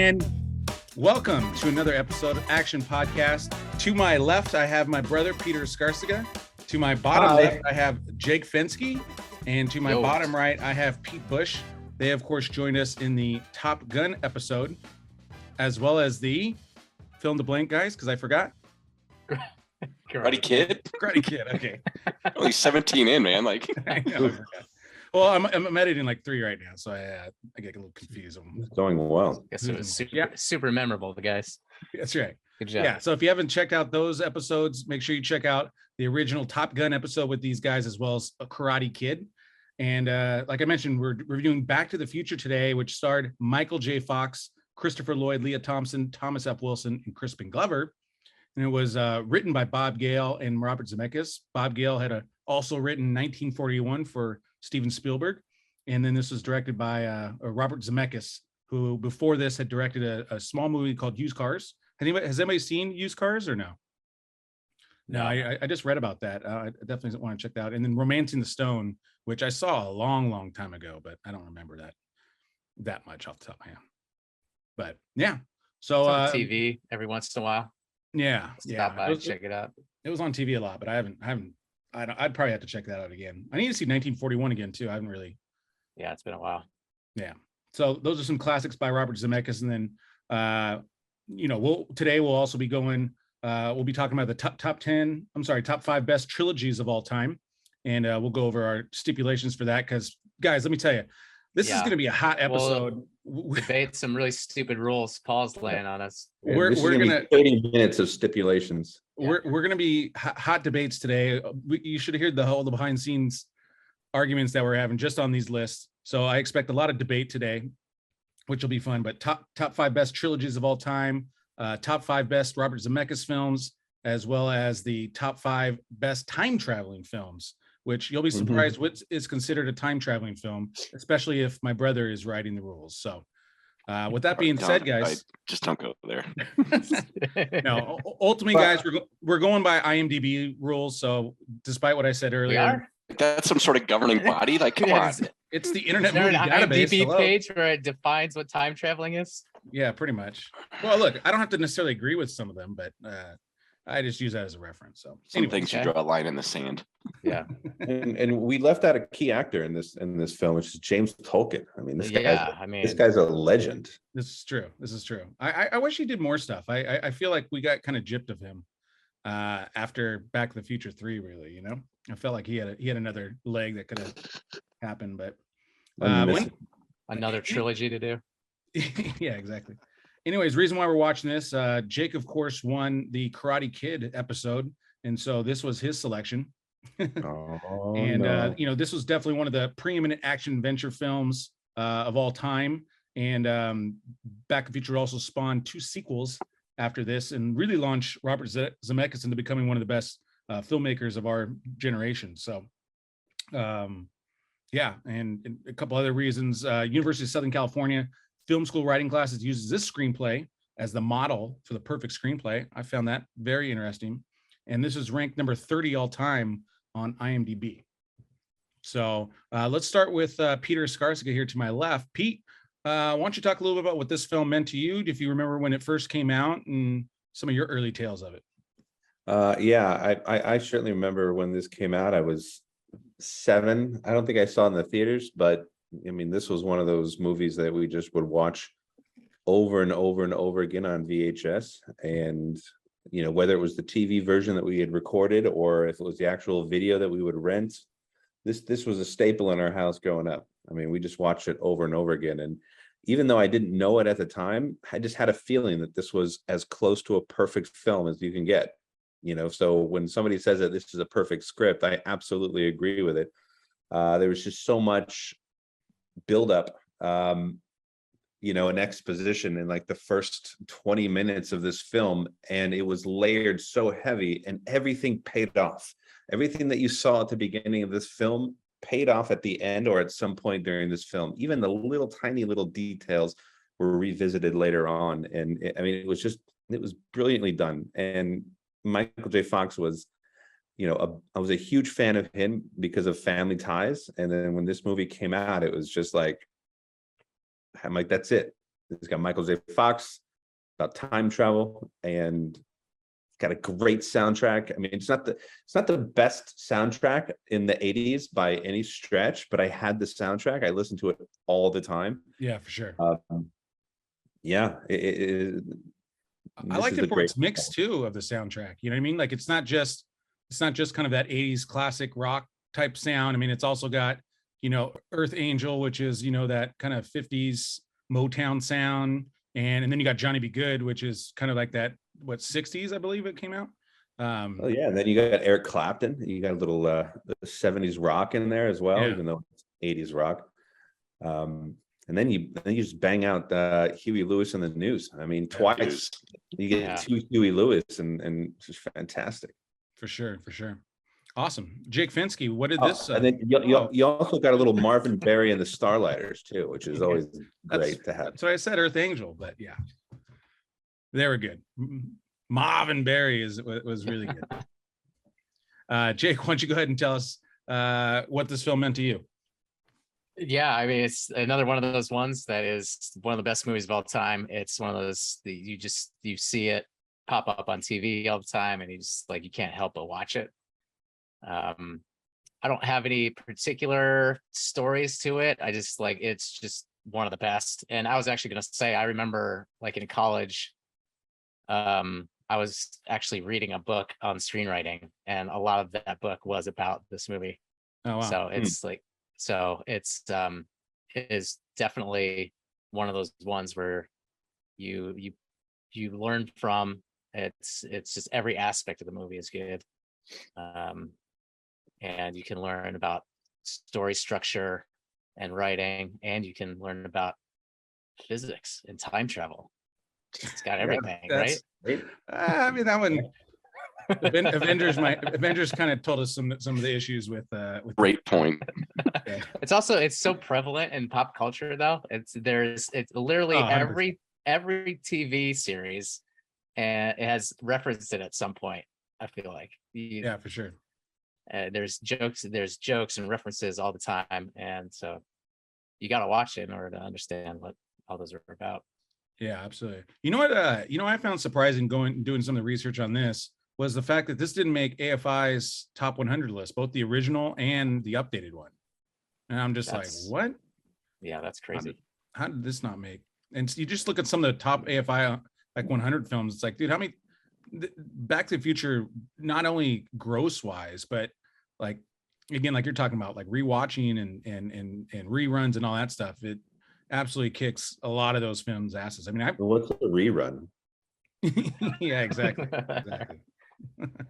And welcome to another episode of Action Podcast. To my left, I have my brother, Peter Escarcega. To my bottom left, I have Jake Fenske. And to my bottom right, I have Pete Busch. They, of course, joined us in the Top Gun episode, as well as the fill in the blank guys, because I forgot. Karate Kid? Karate Kid, okay. Only 17 in, man. Like, I know, I forgot. Well, I'm editing like 3 right now, so I get a little confused. It's going well. I guess it was super memorable, the guys. That's right. Good job. Yeah, so if you haven't checked out those episodes, make sure you check out the original Top Gun episode with these guys, as well as a Karate Kid. And like I mentioned, we're reviewing Back to the Future today, which starred Michael J. Fox, Christopher Lloyd, Leah Thompson, Thomas F. Wilson, and Crispin Glover. And it was written by Bob Gale and Robert Zemeckis. Bob Gale had also written 1941 for Steven Spielberg. And then this was directed by Robert Zemeckis, who before this had directed a small movie called Used Cars. Has anybody seen Used Cars or no? No, I just read about that. I definitely want to check that out. And then Romancing the Stone, which I saw a long time ago, but I don't remember that much off the top of my head. But yeah, so it's on TV every once in a while. Yeah, Stop by, check it out. It was on TV a lot, but I'd probably have to check that out again. I need to see 1941 again too. I haven't really. Yeah, it's been a while. Yeah, so those are some classics by Robert Zemeckis, and then today we'll also be going. We'll be talking about the top 5 best trilogies of all time, and we'll go over our stipulations for that. Because guys, let me tell you, this is going to be a hot episode. We'll debate some really stupid rules. Paul's laying on us. We're gonna 30 minutes of stipulations. We're gonna be hot debates today. You should have heard the whole behind scenes arguments that we're having just on these lists. So I expect a lot of debate today, which will be fun. But top 5 best trilogies of all time, top 5 best Robert Zemeckis films, as well as the top 5 best time traveling films, which you'll be surprised what is considered a time traveling film, especially if my brother is writing the rules. So with that being said, guys, just don't go there. No, ultimately, guys, we're going by IMDb rules. So despite what I said earlier, that's some sort of governing body. Like, come on. It's the Internet Movie Database. IMDb page where it defines what time traveling is. Yeah, pretty much. Well, look, I don't have to necessarily agree with some of them, but I just use that as a reference. So some things you draw a line in the sand. Yeah. and we left out a key actor in this film, which is James Tolkien. I mean, this guy's a legend. This is true. I wish he did more stuff. I feel like we got kind of gypped of him after Back to the Future 3, really, you know? I felt like he had another leg that could have happened, but another trilogy to do. Yeah, exactly. Anyways, reason why we're watching this, Jake, of course, won the Karate Kid episode, and so this was his selection. This was definitely one of the preeminent action adventure films of all time. And Back to the Future also spawned 2 sequels after this, and really launched Robert Zemeckis into becoming one of the best filmmakers of our generation. So, and a couple other reasons. University of Southern California Film School writing classes uses this screenplay as the model for the perfect screenplay. I found that very interesting. And this is ranked number 30 all time on IMDb. So let's start with Peter Escarcega here to my left. Pete, why don't you talk a little bit about what this film meant to you, if you remember when it first came out and some of your early tales of it? I certainly remember when this came out. I was 7. I don't think I saw it in the theaters, but I mean, this was one of those movies that we just would watch over and over and over again on VHS. And, you know, whether it was the TV version that we had recorded or if it was the actual video that we would rent, this was a staple in our house growing up. I mean, we just watched it over and over again. And even though I didn't know it at the time, I just had a feeling that this was as close to a perfect film as you can get. You know, so when somebody says that this is a perfect script, I absolutely agree with it. There was just so much buildup, an exposition in like the first 20 minutes of this film, and it was layered so heavy, and everything paid off. Everything that you saw at the beginning of this film paid off at the end or at some point during this film. Even the tiny little details were revisited later on, and it was brilliantly done. And Michael J. Fox was, I was a huge fan of him because of Family Ties. And then when this movie came out, it was just like, I'm like, that's it. It's got Michael J. Fox about time travel, and got a great soundtrack. I mean, it's not the best soundtrack in the 80s by any stretch, but I had the soundtrack. I listened to it all the time. Yeah, for sure. Yeah, I liked it for its mix too of the soundtrack. You know what I mean? Like it's not just kind of that 80s classic rock type sound. I mean, it's also got, Earth Angel, which is, that kind of 50s Motown sound. And then you got Johnny Be Good, which is kind of like that, 60s, I believe it came out. Oh yeah, and then you got Eric Clapton. You got a little the 70s rock in there as well, even though it's 80s rock. And then you just bang out Huey Lewis and the News. I mean, twice you get two Huey Lewis, and it's just fantastic. For sure. Awesome. Jake Fenske, what did this? And then you also got a little Marvin Berry and the Starlighters too, which is always great to have. That's what I said, Earth Angel, but yeah, they were good. Marvin Berry was really good. Jake, why don't you go ahead and tell us what this film meant to you? Yeah, I mean, it's another one of those ones that is one of the best movies of all time. It's one of those that you see it pop up on TV all the time, and you can't help but watch it. I don't have any particular stories to it. I just it's just one of the best. And I was actually going to say, I remember in college, I was actually reading a book on screenwriting, and a lot of that book was about this movie. Oh, wow. So it is definitely one of those ones where you learn from. It's just every aspect of the movie is good. And you can learn about story structure and writing, and you can learn about physics and time travel. It's got everything, right? I mean, that one. Avengers kind of told us some of the issues with great point. It's so prevalent in pop culture though. It's literally every TV series, and it has referenced it at some point. I feel like yeah, for sure. There's jokes and references all the time, and so you got to watch it in order to understand what all those are about. Yeah, absolutely. You know what? I found surprising doing some of the research on this was the fact that this didn't make AFI's top 100 list, both the original and the updated one. And I'm just what? Yeah, that's crazy. How did this not make? And you just look at some of the top AFI 100 films. It's like, dude, how many? Back to the Future, not only gross wise, but again, you're talking about rewatching and reruns and all that stuff. It absolutely kicks a lot of those films' asses. I mean, what's a rerun? Yeah, exactly.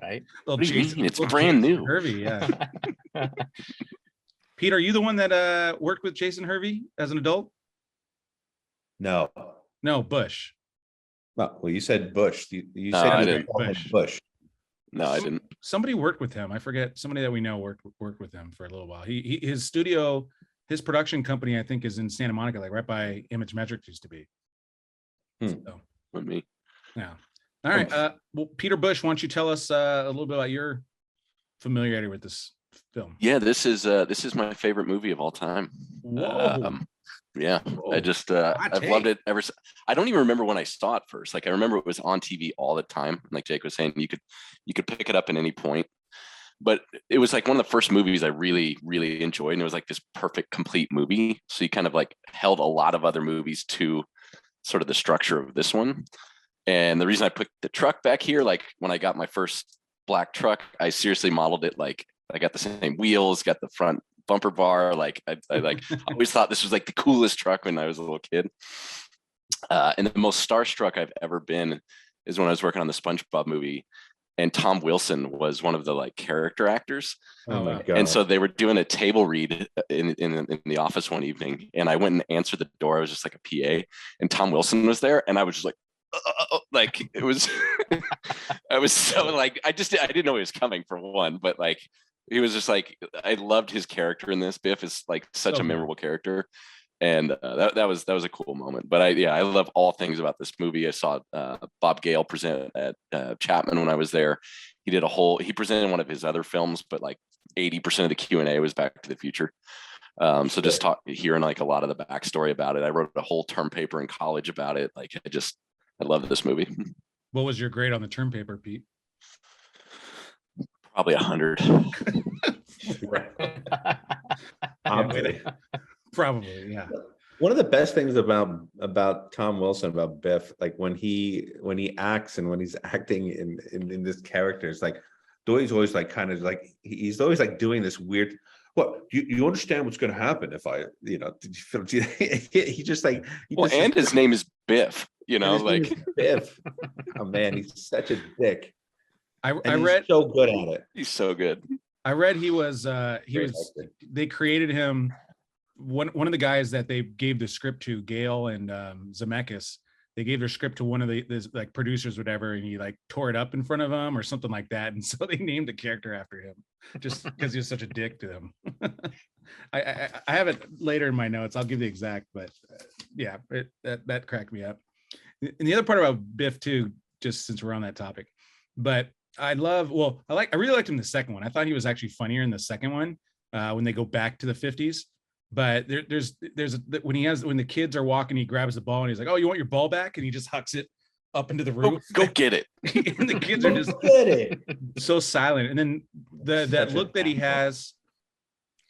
Right. It's brand new. Hervey, yeah. Pete, are you the one that worked with Jason Hervey as an adult? No, Busch. Well, you said Busch. You No, said I you didn't. Busch. No, I didn't. Somebody worked with him. I forget. Somebody that we know worked with him for a little while. His studio, his production company, I think, is in Santa Monica, right by Image Metrics used to be. So, With me. yeah. All right. Well, Peter Busch, why don't you tell us a little bit about your familiarity with this film? Yeah, this is my favorite movie of all time. Whoa. Yeah, I just I've loved it ever since. I don't even remember when I saw it first. I remember it was on TV all the time. Like Jake was saying, you could pick it up at any point. But it was one of the first movies I really, really enjoyed, and it was this perfect, complete movie. So you kind of held a lot of other movies to sort of the structure of this one. And the reason I put the truck back here, when I got my first black truck, I seriously modeled it I got the same wheels, got the front bumper bar. I always thought this was the coolest truck when I was a little kid. And the most starstruck I've ever been is when I was working on the SpongeBob movie, and Tom Wilson was one of the character actors. Oh my God. And so they were doing a table read in the office one evening, and I went and answered the door. I was just a PA, and Tom Wilson was there, and I was just it was I was so I didn't know he was coming, for one, but he was just I loved his character in this. Biff is such a memorable character, and that was a cool moment. But I love all things about this movie. I saw Bob Gale present at Chapman when I was there. He presented one of his other films, but 80% of the Q&A was Back to the Future. So just hearing like a lot of the backstory about it. I wrote a whole term paper in college about it. Like I love this movie. What was your grade on the term paper, Pete? Probably 100. Probably, yeah. One of the best things about Tom Wilson, about Biff, like when he acts and when he's acting in this character, it's like Doy's always like kind of like he's always like doing this weird. Well, you understand what's going to happen if I, he just like. And his name is Biff. Like Biff. Oh man, he's such a dick. I read so good at it. He's so good. I read they created him. One of the guys that they gave the script to, Gail and Zemeckis, they gave their script to one of the like producers, whatever, and he like tore it up in front of him or something like that, and so they named the character after him just because he was such a dick to them. I have it later in my notes. I'll give the exact, but yeah, that cracked me up. And the other part about Biff too, just since we're on that topic, but I really liked him in the second one. I thought he was actually funnier in the second one when they go back to the 50s. But there's when the kids are walking, he grabs the ball and he's like, "Oh, you want your ball back?" And he just hucks it up into the roof. Go get it. And the kids are just so silent. And then that look that he has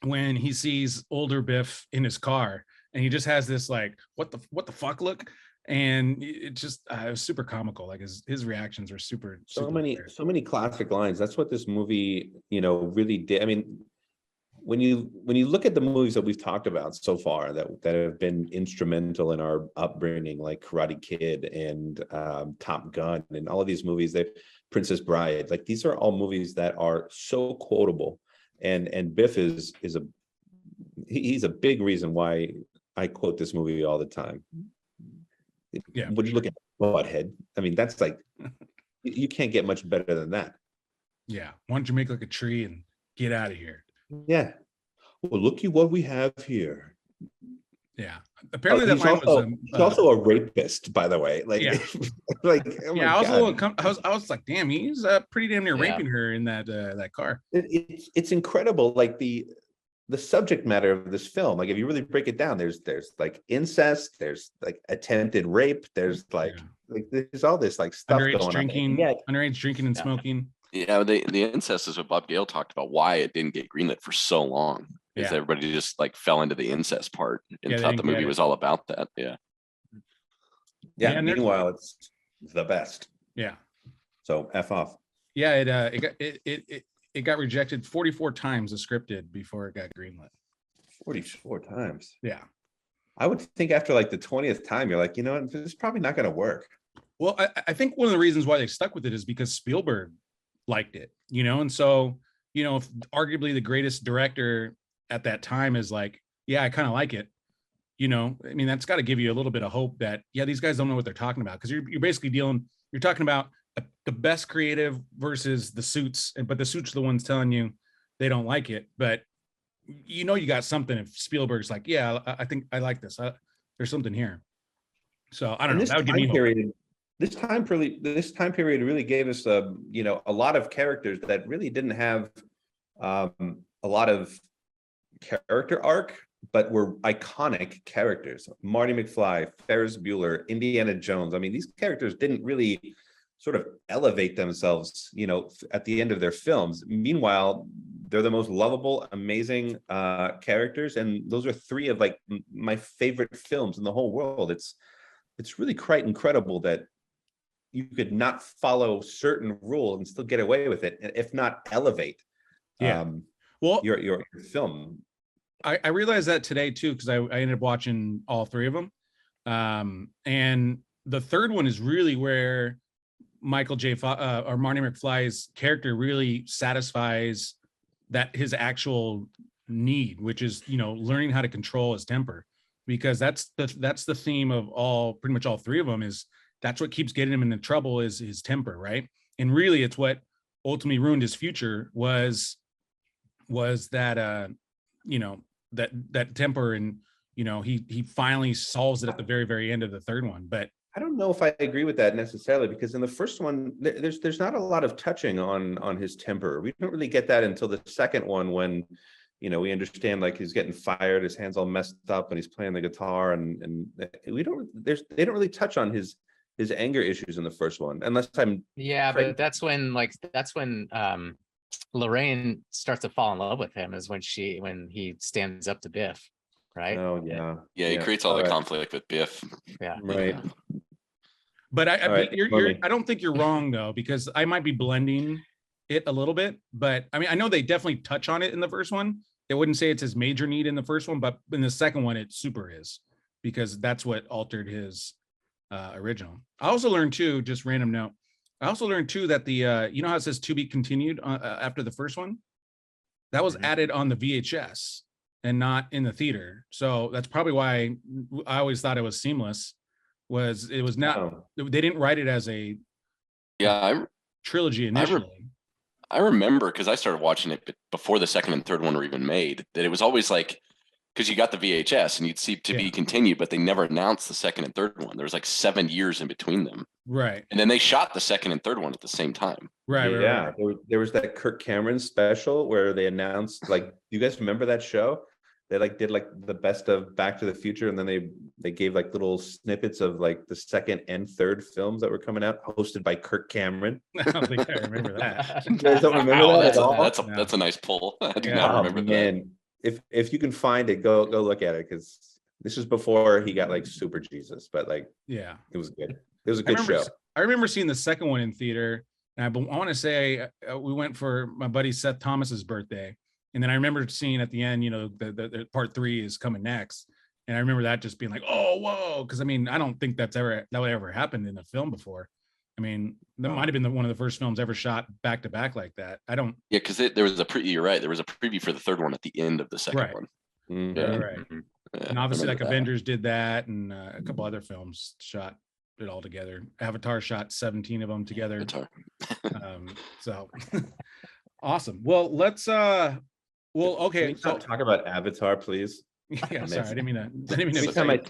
when he sees older Biff in his car, and he just has this like, what the fuck look. And it just it was super comical. Like his reactions were super. So many classic lines. That's what this movie, really did. I mean, when you look at the movies that we've talked about so far that have been instrumental in our upbringing, like Karate Kid and Top Gun and all of these movies, Princess Bride, like these are all movies that are so quotable, and Biff he's a big reason why I quote this movie all the time. Yeah. Would you look at Butthead? I mean, that's like you can't get much better than that. Yeah. Why don't you make like a tree and get out of here? Yeah. Well, looky what we have here. Yeah. Apparently that line was he's also a rapist, by the way. Like, yeah. Like, oh yeah, I was like, damn, he's pretty damn near raping her in that car. It's incredible. Like the subject matter of this film, like if you really break it down, there's like incest, there's like attempted rape, there's like there's all this like stuff underage going drinking, on. Yeah. Underage drinking and smoking. Yeah, the incest is what Bob Gale talked about, why it didn't get greenlit for so long. Because everybody just like fell into the incest part and thought the movie was all about that. Yeah. Yeah. Meanwhile, it's the best. Yeah. So F off. Yeah, it got rejected 44 times as scripted before it got greenlit. 44 times. Yeah. I would think after like the 20th time, you're like, this is probably not going to work. Well, I think one of the reasons why they stuck with it is because Spielberg liked it, and so, if arguably the greatest director at that time is like, yeah, I kind of like it, I mean, that's got to give you a little bit of hope that, yeah, these guys don't know what they're talking about. Because you're basically you're talking about the best creative versus the suits, but the suits are the ones telling you they don't like it. But you got something if Spielberg's like, yeah, I think I like this. There's something here. So I don't know. That would give me hope. This time period really gave us a lot of characters that really didn't have a lot of character arc, but were iconic characters. Marty McFly, Ferris Bueller, Indiana Jones. I mean, these characters didn't really sort of elevate themselves, at the end of their films. Meanwhile, they're the most lovable, amazing characters, and those are three of like my favorite films in the whole world. It's really quite incredible that you could not follow certain rules and still get away with it, if not elevate your film. I realized that today too, because I ended up watching all three of them. And the third one is really where Michael or Marty McFly's character really satisfies that his actual need, which is, learning how to control his temper, because that's the theme of pretty much all three of them. is that's what keeps getting him into trouble, is his temper, right? And really it's what ultimately ruined his future was that that temper, and he finally solves it at the very, very end of the third one. But I don't know if I agree with that necessarily, because in the first one there's not a lot of touching on his temper. We don't really get that until the second one, when you know, we understand like he's getting fired, his hands all messed up, and he's playing the guitar, and they don't really touch on his anger issues in the first one, unless I'm crazy. But that's when Lorraine starts to fall in love with him, is when he stands up to Biff, right? Oh yeah, he creates all the conflict with Biff. Yeah, right. But I right, I don't think you're wrong though, because I might be blending it a little bit. But I mean, I know they definitely touch on it in the first one. They wouldn't say it's his major need in the first one, but in the second one, it super is, because that's what altered his original. I also learned too, just random note, I also learned too that the you know how it says to be continued after the first one, that was added on the VHS and not in the theater. So that's probably why I always thought it was seamless. It was not, they didn't write it as a trilogy initially. I remember, because I started watching it before the second and third one were even made, that it was always like, because you got the VHS and you'd see to be continued, but they never announced the second and third one. There was like 7 years in between them. Right. And then they shot the second and third one at the same time. Right. Yeah. Right. There was that Kirk Cameron special where they announced, like, you guys remember that show? They like did like the best of Back to the Future, and then they gave like little snippets of like the second and third films that were coming out, hosted by Kirk Cameron. I don't think I remember that. You guys don't remember that at all? That's a nice pull. I do not remember that. If you can find it, go look at it, because this was before he got like super Jesus, but like, it was good. It was a good show. I remember seeing the second one in theater, and I want to say we went for my buddy Seth Thomas's birthday. And then I remember seeing at the end, you know, the part 3 is coming next. And I remember that just being like, oh, whoa. Because I mean, I don't think that would ever happened in a film before. I mean, that might have been one of the first films ever shot back to back like that. I don't. Yeah, because there was you're right. There was a preview for the third one at the end of the second one. Mm-hmm. Yeah. Right. Yeah, and obviously like Avengers did that, and a couple other films shot it all together. Avatar shot 17 of them together. So awesome. Well, let's okay. So talk about Avatar, please. Yeah, sorry, I didn't mean to. Every time I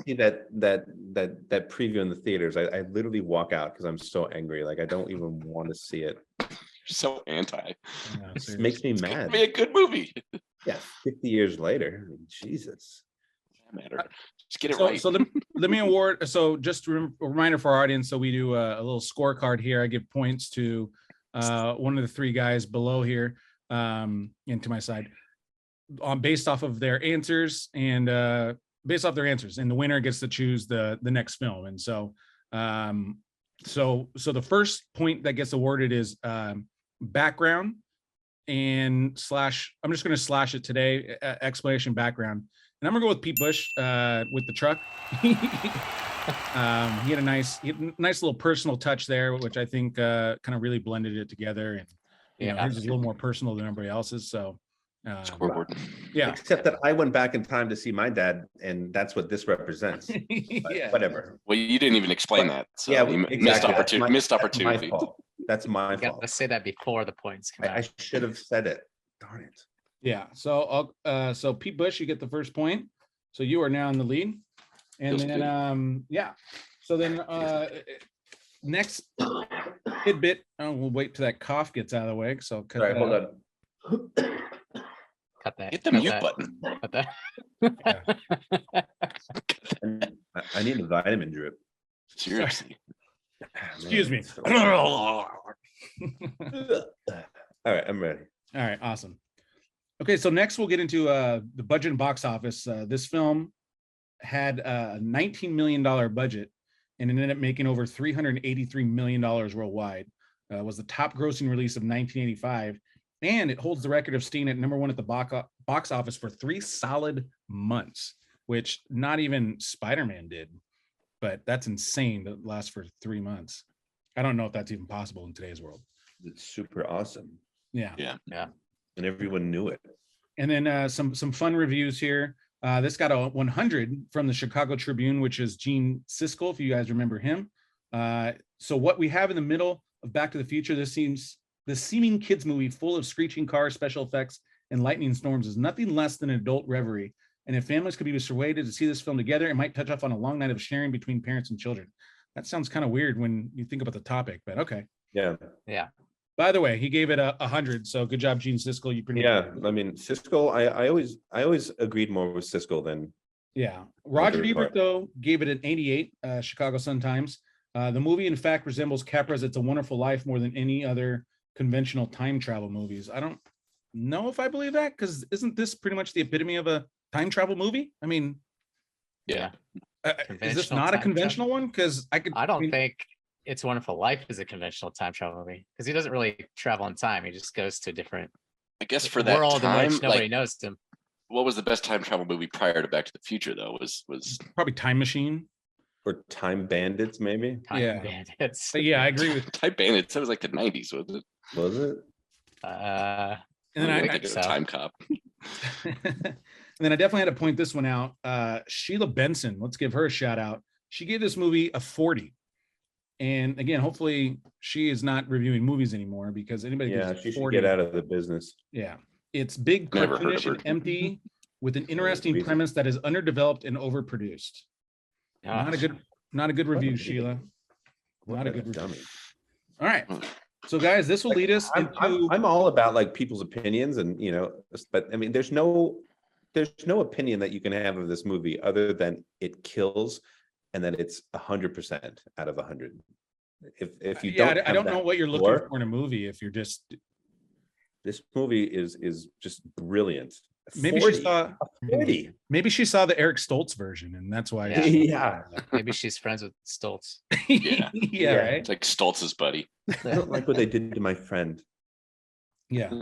see that preview in the theaters, I literally walk out because I'm so angry. Like I don't even want to see it. You're so anti. It makes me mad. It's be a good movie. Yeah, 50 years later. I mean, Jesus. Matter. Just get it right. So let me award. So just a reminder for our audience. So we do a little scorecard here. I give points to one of the 3 guys below here, and to my side, based off of their answers, and the winner gets to choose the next film. And so so the first point that gets awarded is background and slash, I'm just going to slash it today, explanation background. And I'm gonna go with Pete Busch with the truck. He had a nice little personal touch there, which I think kind of really blended it together. And you know, his is a little more personal than everybody else's. So scoreboard. Yeah. Except that I went back in time to see my dad, and that's what this represents. Whatever. Well, you didn't even explain that. So yeah, you exactly. missed opportunity. That's my fault. Let's say that before the points come out. I should have said it. Darn it. Yeah. So so Pete Busch, you get the first point. So you are now in the lead. And then So then next tidbit. Oh, we'll wait till that cough gets out of the way. So cut that hold out. on. Cut that. Hit the mute button. Cut that. I need a vitamin drip. Seriously. Excuse me. All right, I'm ready. All right, awesome. Okay, so next we'll get into the budget and box office. This film had a $19 million budget, and it ended up making over $383 million worldwide. It was the top grossing release of 1985, and it holds the record of staying at #1 at the box office for 3 solid months, which not even Spider-Man did. But that's insane to last for 3 months. I don't know if that's even possible in today's world. It's super awesome. Yeah. And everyone knew it. And then some fun reviews here. This got a 100 from the Chicago Tribune, which is Gene Siskel, if you guys remember him. So what we have in the middle of Back to the Future, this seeming kids movie full of screeching cars, special effects, and lightning storms is nothing less than an adult reverie. And if families could be persuaded to see this film together, it might touch off on a long night of sharing between parents and children. That sounds kind of weird when you think about the topic, but okay. Yeah. By the way, he gave it 100. So good job, Gene Siskel. You pretty Yeah, I mean Siskel. I always agreed more with Siskel than. Yeah. Roger Other Ebert part. though gave it an 88. Chicago Sun-Times. The movie in fact resembles Capra's It's a Wonderful Life more than any other conventional time travel movies. I don't know if I believe that, because isn't this pretty much the epitome of a time travel movie? I mean, Yeah. is this not a conventional one? Because I don't think It's a Wonderful Life is a conventional time travel movie, because he doesn't really travel in time. He just goes to a different I guess for that world in time, which nobody like, knows him. what was the best time travel movie prior to Back to the Future though? Was probably Time Machine. Or Time Bandits, maybe. Time Bandits. But yeah, I agree with. Time Bandits? That was like the 90s, wasn't it? Was it? And then I think it's a Time Cop. and then I definitely had to point this one out. Sheila Benson, let's give her a shout out. She gave this movie a 40. And again, hopefully she is not reviewing movies anymore, because anybody Yeah, gives she should 40, get out of the business. Yeah, it's big, Never heard of cartoonish, and her. empty, with an interesting reason. premise that is underdeveloped and overproduced. Not a good review, What? Sheila. Not a What good review. dummy. All right. So guys, this will lead us into. I'm all about like people's opinions, and but I mean, there's no opinion that you can have of this movie other than it kills, and that it's 100% out of 100. If you don't, I don't know what you're looking score, for in a movie. If you're just, this movie is just brilliant. maybe 40, she saw 40. maybe she saw the Eric Stoltz version, and that's why. Yeah. Yeah. Maybe she's friends with Stoltz. Yeah. Yeah, right. It's like Stoltz's buddy. I don't like what they did to my friend. Yeah.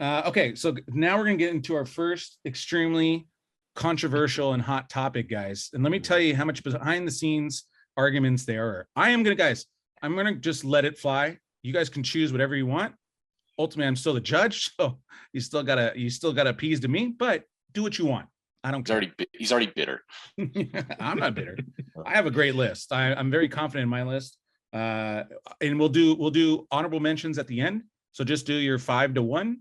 Okay, so now we're gonna get into our first extremely controversial and hot topic, guys. And let me tell you how much behind the scenes arguments there are. I'm gonna just let it fly. You guys can choose whatever you want. Ultimately, I'm still the judge, so you still gotta appease to me, but do what you want. I don't care. He's already bitter. I'm not bitter. I have a great list. I'm very confident in my list. And we'll do honorable mentions at the end. So just do your 5 to 1.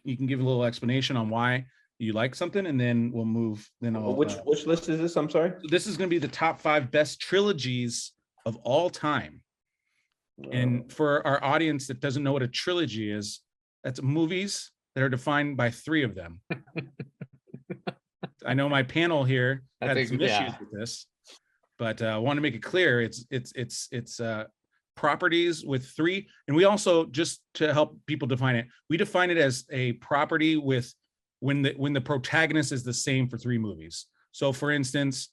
You can give a little explanation on why you like something, and then we'll move. Then I'll, which list is this? I'm sorry. this is going to be the top 5 best trilogies of all time. And for our audience that doesn't know what a trilogy is, that's movies that are defined by 3 of them. I know my panel here had some issues with this, but I want to make it clear it's properties with 3. And we also, just to help people define it, we define it as a property with when the protagonist is the same for 3 movies. So for instance,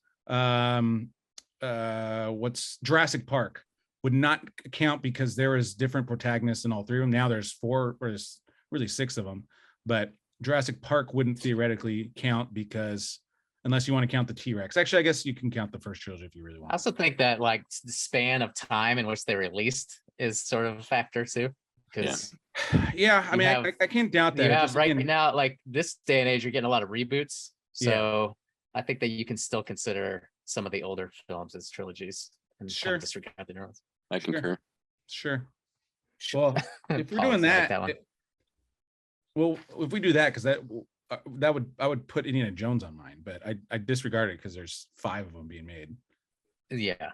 what's Jurassic Park would not count because there is different protagonists in all 3 of them. Now there's 4, or there's really 6 of them, but Jurassic Park wouldn't theoretically count, because unless you want to count the T-Rex. Actually, I guess you can count the first trilogy if you really want. I also think that like the span of time in which they released is sort of a factor too. Because yeah, I mean, I can't doubt that. You have right now, like this day and age, you're getting a lot of reboots. So I think that you can still consider some of the older films as trilogies and kind of disregard the new ones. I concur. Sure. Well, if we're doing that, well, if we do that, because I would put Indiana Jones on mine, but I disregard it because there's 5 of them being made. Yeah.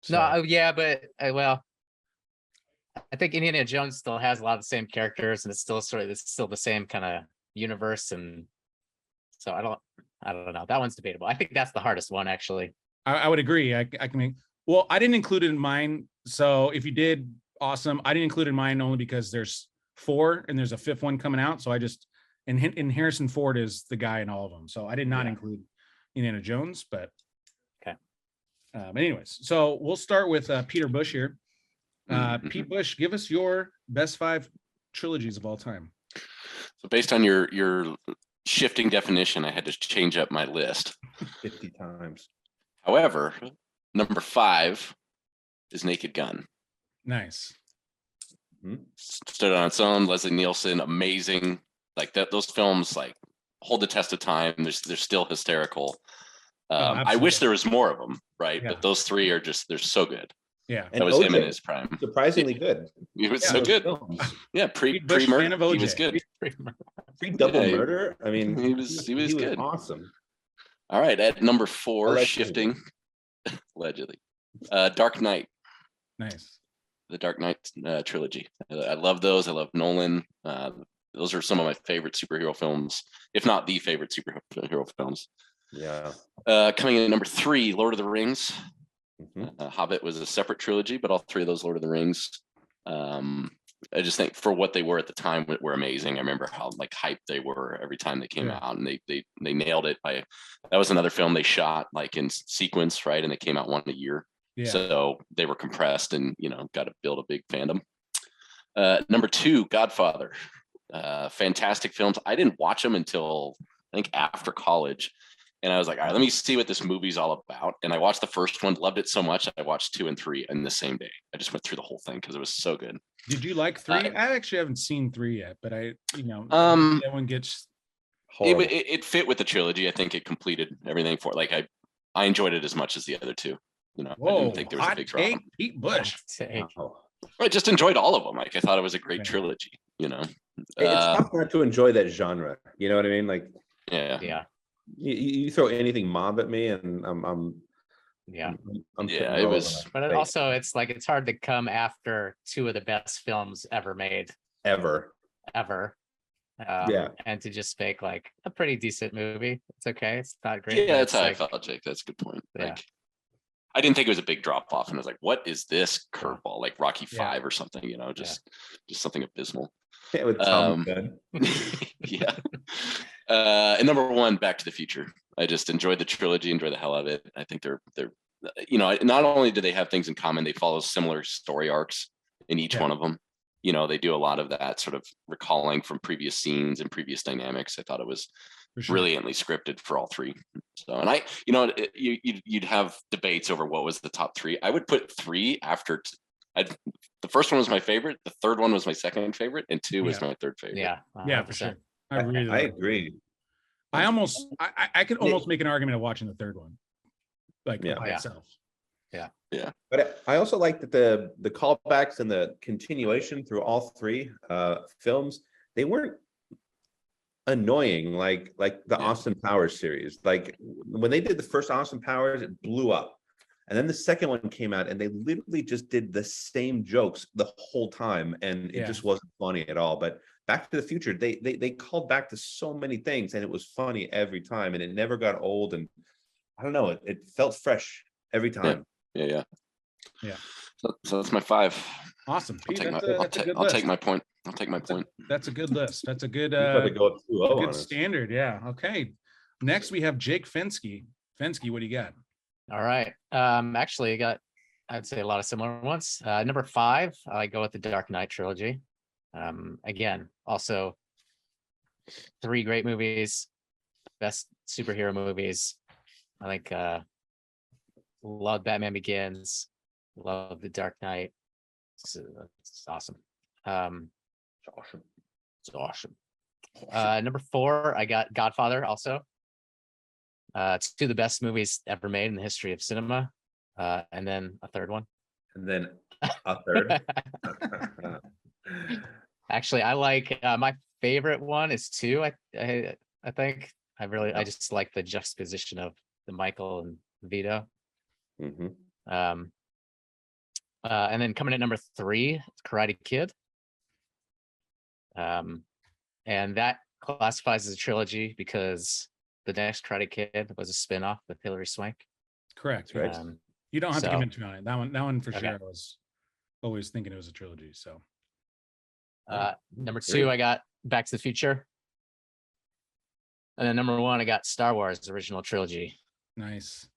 So, No, yeah, but well, I think Indiana Jones still has a lot of the same characters, and it's still the same kind of universe, and so I don't know. That one's debatable. I think that's the hardest one, actually. I would agree. I can make. Well, I didn't include it in mine. So if you did, awesome. I didn't include it in mine only because there's 4 and there's a 5th one coming out. So I just, and Harrison Ford is the guy in all of them. So I did not include Indiana Jones, but okay. But anyways, so we'll start with Peter Busch here. Pete Busch, give us your best 5 trilogies of all time. So based on your shifting definition, I had to change up my list 50 times. However, number 5 is Naked Gun. Nice. Stood on its own. Leslie Nielsen, amazing. Like that, those films like hold the test of time. They're still hysterical. I wish there was more of them, right? Yeah. But those 3 are they're so good. Yeah, that was him in his prime. Surprisingly good. He was so good. Films. Yeah, pre-murder, he was good. Pre-double murder. I mean, he was good. Awesome. All right, at number 4, Allegedly. shifting, allegedly, Dark Knight. Nice. the Dark Knight trilogy. I love those. I love Nolan. Those are some of my favorite superhero films, if not the favorite superhero films. Yeah. Coming in at number 3, Lord of the Rings. Mhm. Hobbit was a separate trilogy, but all 3 of those Lord of the Rings. I just think for what they were at the time were amazing. I remember how like hyped they were every time they came out, and they nailed it. That was another film they shot like in sequence, right? And they came out one a year. Yeah. So they were compressed and, got to build a big fandom. Number 2, Godfather. Fantastic films. I didn't watch them until I think after college. And I was like, all right, let me see what this movie's all about. And I watched the first one, loved it so much. I watched 2 and 3 in the same day. I just went through the whole thing because it was so good. Did you like 3? I actually haven't seen 3 yet, but that one gets it fit with the trilogy. I think it completed everything for it. Like I enjoyed it as much as the other 2. I didn't think there was a big problem. Pete Busch. I just enjoyed all of them. Like I thought it was a great trilogy. It's tough not to enjoy that genre. You know what I mean? Like yeah. You throw anything mob at me, and I'm it was. But also, it's like it's hard to come after 2 of the best films ever made. Ever. And to just make like a pretty decent movie. It's okay. It's not great. Yeah, that's how I felt, Jake. That's a good point. Yeah. Like, I didn't think it was a big drop off, and I was like, "What is this curveball? Like Rocky 5 or something? Just something abysmal." Yeah, with Tom Gunn. Yeah. And number 1, Back to the Future. I just enjoyed the trilogy, enjoy the hell of it. I think they're not only do they have things in common, they follow similar story arcs in each one of them. They do a lot of that sort of recalling from previous scenes and previous dynamics. I thought it was brilliantly scripted for all 3. So, and you'd have debates over what was the top 3. I would put 3 after. The first one was my favorite. The third one was my second favorite, and 2 was my third favorite. Yeah, 100%. Yeah, for sure. I agree. I could almost make an argument of watching the third one, like by itself. Yeah. But I also like that the callbacks and the continuation through all 3 films, they weren't annoying like the Austin Powers series. Like when they did the first Austin Powers, it blew up. And then the second one came out and they literally just did the same jokes the whole time, and it just wasn't funny at all. But Back to the Future, they called back to so many things, and it was funny every time, and it never got old. And I don't know, it felt fresh every time. Yeah. So that's my 5. Awesome. Pete, I'll take my point. That's a good list. That's a good good standard. Yeah. Okay. Next we have Jake Fenske. Fenske, what do you got? All right. Actually, I'd say a lot of similar ones. Number 5, I go with the Dark Knight trilogy. Again, also 3 great movies, best superhero movies. I think love Batman Begins, love the Dark Knight. It's awesome. It's awesome. Number 4, I got Godfather also. It's 2 of the best movies ever made in the history of cinema. And then a third one. And then a third. Actually, I like my favorite one is 2. I think I just like the juxtaposition of the Michael and Vito. Mm-hmm. And then coming at number 3, Karate Kid. And that classifies as a trilogy because the next Karate Kid was a spinoff with Hilary Swank. Correct. Right. You don't have to convince me on it. That one for sure. I was always thinking it was a trilogy. So number 2, I got Back to the Future. And then number 1, I got Star Wars original trilogy. Nice.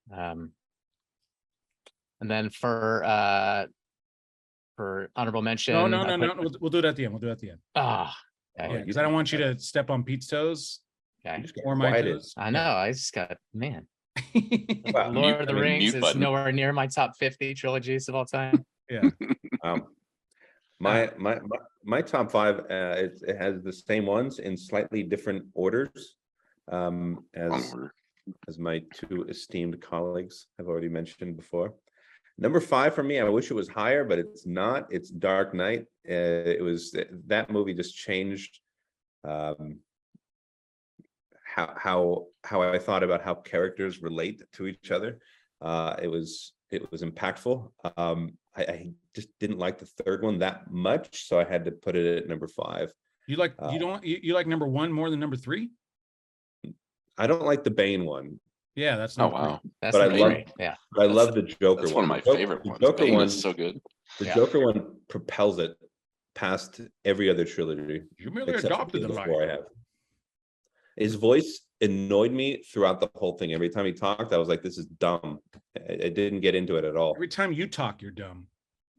And then for honorable mention. No. We'll do it at the end. Because I don't want you to step on Pete's toes. Okay. Or my toes. I know. I just got Lord of the Rings is nowhere near my top 50 trilogies of all time. Yeah. My top 5 it has the same ones in slightly different orders, as my 2 esteemed colleagues have already mentioned before. Number 5 for me, I wish it was higher, but it's not. It's Dark Knight. It was that movie just changed how I thought about how characters relate to each other. It was impactful. I just didn't like the third one that much, so I had to put it at number 5. You like you like number 1 more than number 3? I don't like the Bane one. Yeah, that's Oh number 3. wow. That's But I number love- 3. Yeah. But I love the Joker That's one. one of my The favorite the ones. Joker Bane one, is so good. the Yeah. Joker one propels it past every other trilogy. You merely except for adopted the Deals line. War I have. His voice annoyed me throughout the whole thing. Every time he talked, I was like, this is dumb. I didn't get into it at all. Every time you talk, you're dumb.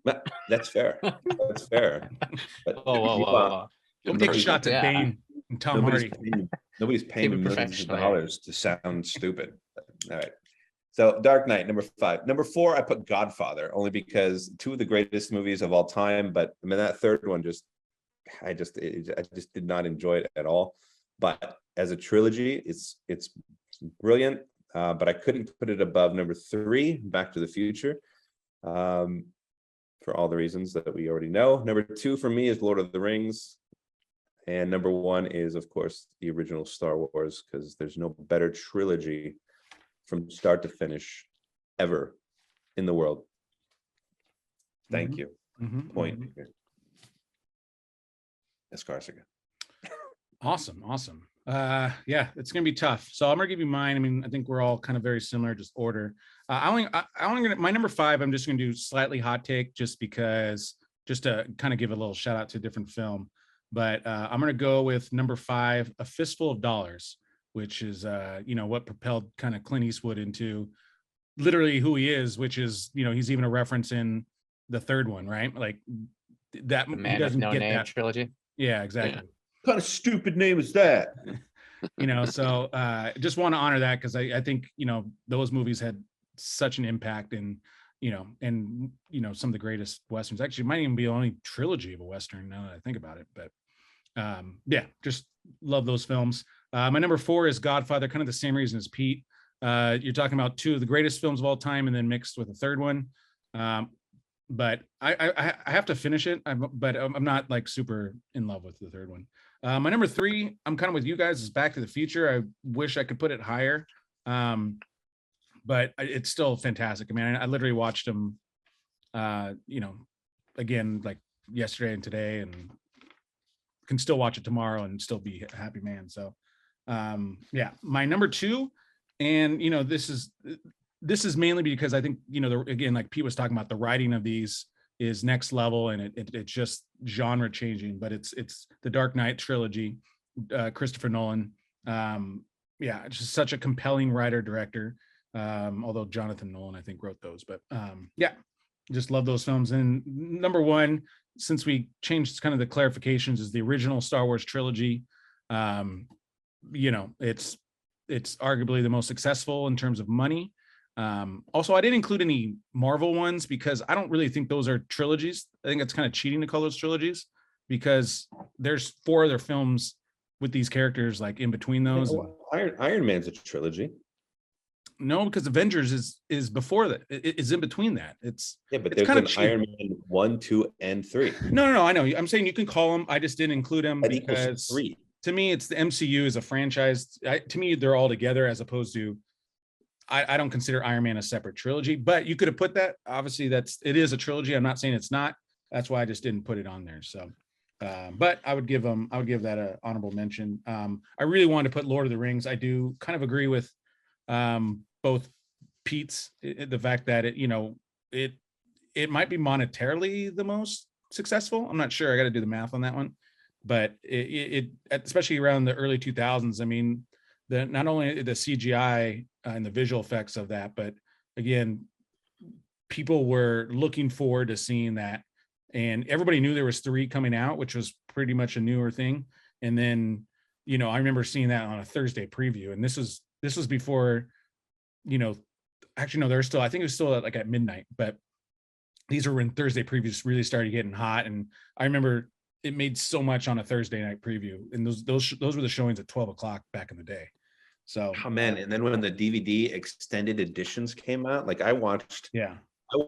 But that's fair. That's fair. But Whoa. Don't Good take person. shots at Yeah. Bane and Tom Hardy. Nobody's paying Keep it millions of professional here. dollars to sound stupid. All right. So Dark Knight, number 5. Number 4, I put Godfather, only because 2 of the greatest movies of all time. But I mean, that third one I just did not enjoy it at all. But as a trilogy, it's brilliant. But I couldn't put it above number 3, Back to the Future, for all the reasons that we already know. Number 2 for me is Lord of the Rings. And number 1 is, of course, the original Star Wars, because there's no better trilogy from start to finish ever in the world. Thank you. Point. Escarcega. Awesome. Yeah, it's gonna be tough. So I'm gonna give you mine. I mean, I think we're all kind of very similar, just order. My number 5. I'm just gonna do slightly hot take, just because, just to kind of give a little shout out to a different film. But I'm gonna go with number 5, A Fistful of Dollars, which is what propelled kind of Clint Eastwood into literally who he is, which is, he's even a reference in the third one, right? Like that The he Man with doesn't No get Name that. trilogy. Yeah, exactly. What kind of stupid name is that? So just want to honor that, because I think those movies had such an impact, and some of the greatest westerns. Actually, it might even be the only trilogy of a western now that I think about it. But yeah, just love those films. My number 4 is Godfather, kind of the same reason as Pete. You're talking about 2 of the greatest films of all time, and then mixed with a third one. But I have to finish it. But I'm not like super in love with the third one. My number 3, I'm kind of with you guys, is Back to the Future. I wish I could put it higher, but it's still fantastic. I mean, I literally watched them, again, like yesterday and today, and can still watch it tomorrow and still be a happy man. So yeah, my number 2, and this is mainly because I think again, like Pete was talking about, the writing of these is next level, and it's just genre changing. But it's the Dark Knight trilogy, Christopher Nolan. Yeah, it's just such a compelling writer director. Although Jonathan Nolan, I think, wrote those. But yeah, just love those films. And number 1, since we changed kind of the clarifications, is the original Star Wars trilogy. It's arguably the most successful in terms of money. Also, I didn't include any Marvel ones because I don't really think those are trilogies. I think it's kind of cheating to call those trilogies, because there's 4 other films with these characters like in between those. Iron Man's a trilogy. No, because Avengers is before that. It's in between that. But it's there's kind an of Iron Man 1, 2, and 3. No, I know. I'm saying you can call them. I just didn't include them That equals because 3. to me, it's the MCU as a franchise. To me, they're all together, as opposed to, I don't consider Iron Man a separate trilogy. But you could have put that. Obviously, it is a trilogy. I'm not saying it's not. That's why I just didn't put it on there. So, but I would give that an honorable mention. I really wanted to put Lord of the Rings. I do kind of agree with both Pete's, the fact that it might be monetarily the most successful. I'm not sure. I got to do the math on that one. But it especially around the early 2000s. I mean, not only the CGI and the visual effects of that, but again, people were looking forward to seeing that, and everybody knew there was 3 coming out, which was pretty much a newer thing. And then, I remember seeing that on a Thursday preview, and this was before, actually no, there's still, I think it was still like at midnight, but these were when Thursday previews really started getting hot. And I remember it made so much on a Thursday night preview, and those were the showings at 12 o'clock back in the day. So, oh man, and then when the DVD extended editions came out, like I watched yeah,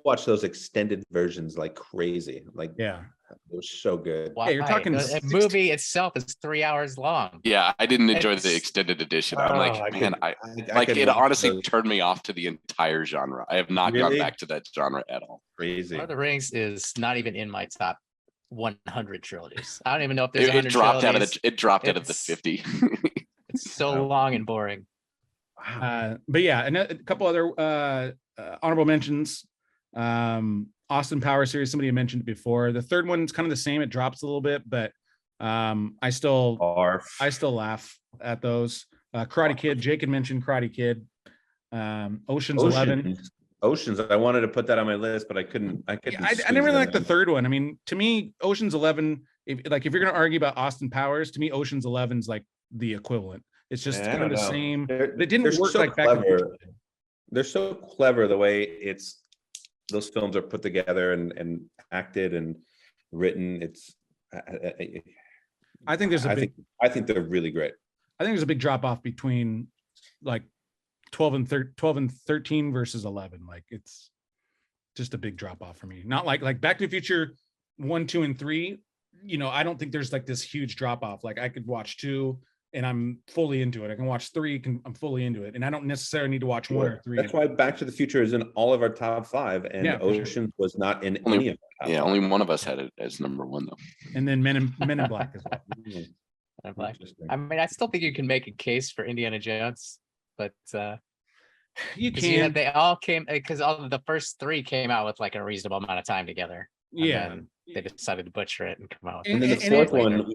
those extended versions like crazy. Like, yeah, It was so good. Why? Yeah, you're talking The movie itself is 3 hours long. Yeah, I didn't enjoy the It's- extended edition. I'm like, man, I like could it. watch Honestly, those. turned me off to the entire genre. I have not gone Really? back to that genre at all. Crazy. Lord of the Rings is not even in my top 100 trilogies. I don't even know if there's It 100 dropped out of trilogies. the. It dropped out of the It's- 50. It's so Wow. long and boring. Wow. But yeah, and a couple other honorable mentions. Austin Power series, somebody had mentioned it before. The third one's kind of the same. It drops a little bit, but I still laugh at those. Karate Kid, Jake had mentioned Karate Kid. Ocean's 11. Oceans. I wanted to put that on my list, but I couldn't. I couldn't. I didn't really like the third one. I mean, to me, Ocean's 11. If you're gonna argue about Austin Powers, to me, Ocean's 11's like the equivalent. It's just kind of the same. It didn't work like Back to the Future. They're so clever the way those films are put together and acted and written. I think there's I think they're really great. I think there's a big drop off between like 12 and 13 versus 11. Like it's just a big drop off for me. Not like Back to the Future 1, 2, and 3. I don't think there's like this huge drop off. Like I could watch 2 and I'm fully into it. I can watch 3, I'm fully into it. And I don't necessarily need to watch 1 or 3. That's why Back to the Future is in all of our top 5, and Oceans was not in any of our top 5. Only one of us had it as number 1 though. And then Men in Black as well. I mean, I still think you can make a case for Indiana Jones, but you can. They all came because all of the first 3 came out with like a reasonable amount of time together. Yeah. They decided to butcher it and come out. And then the fourth one,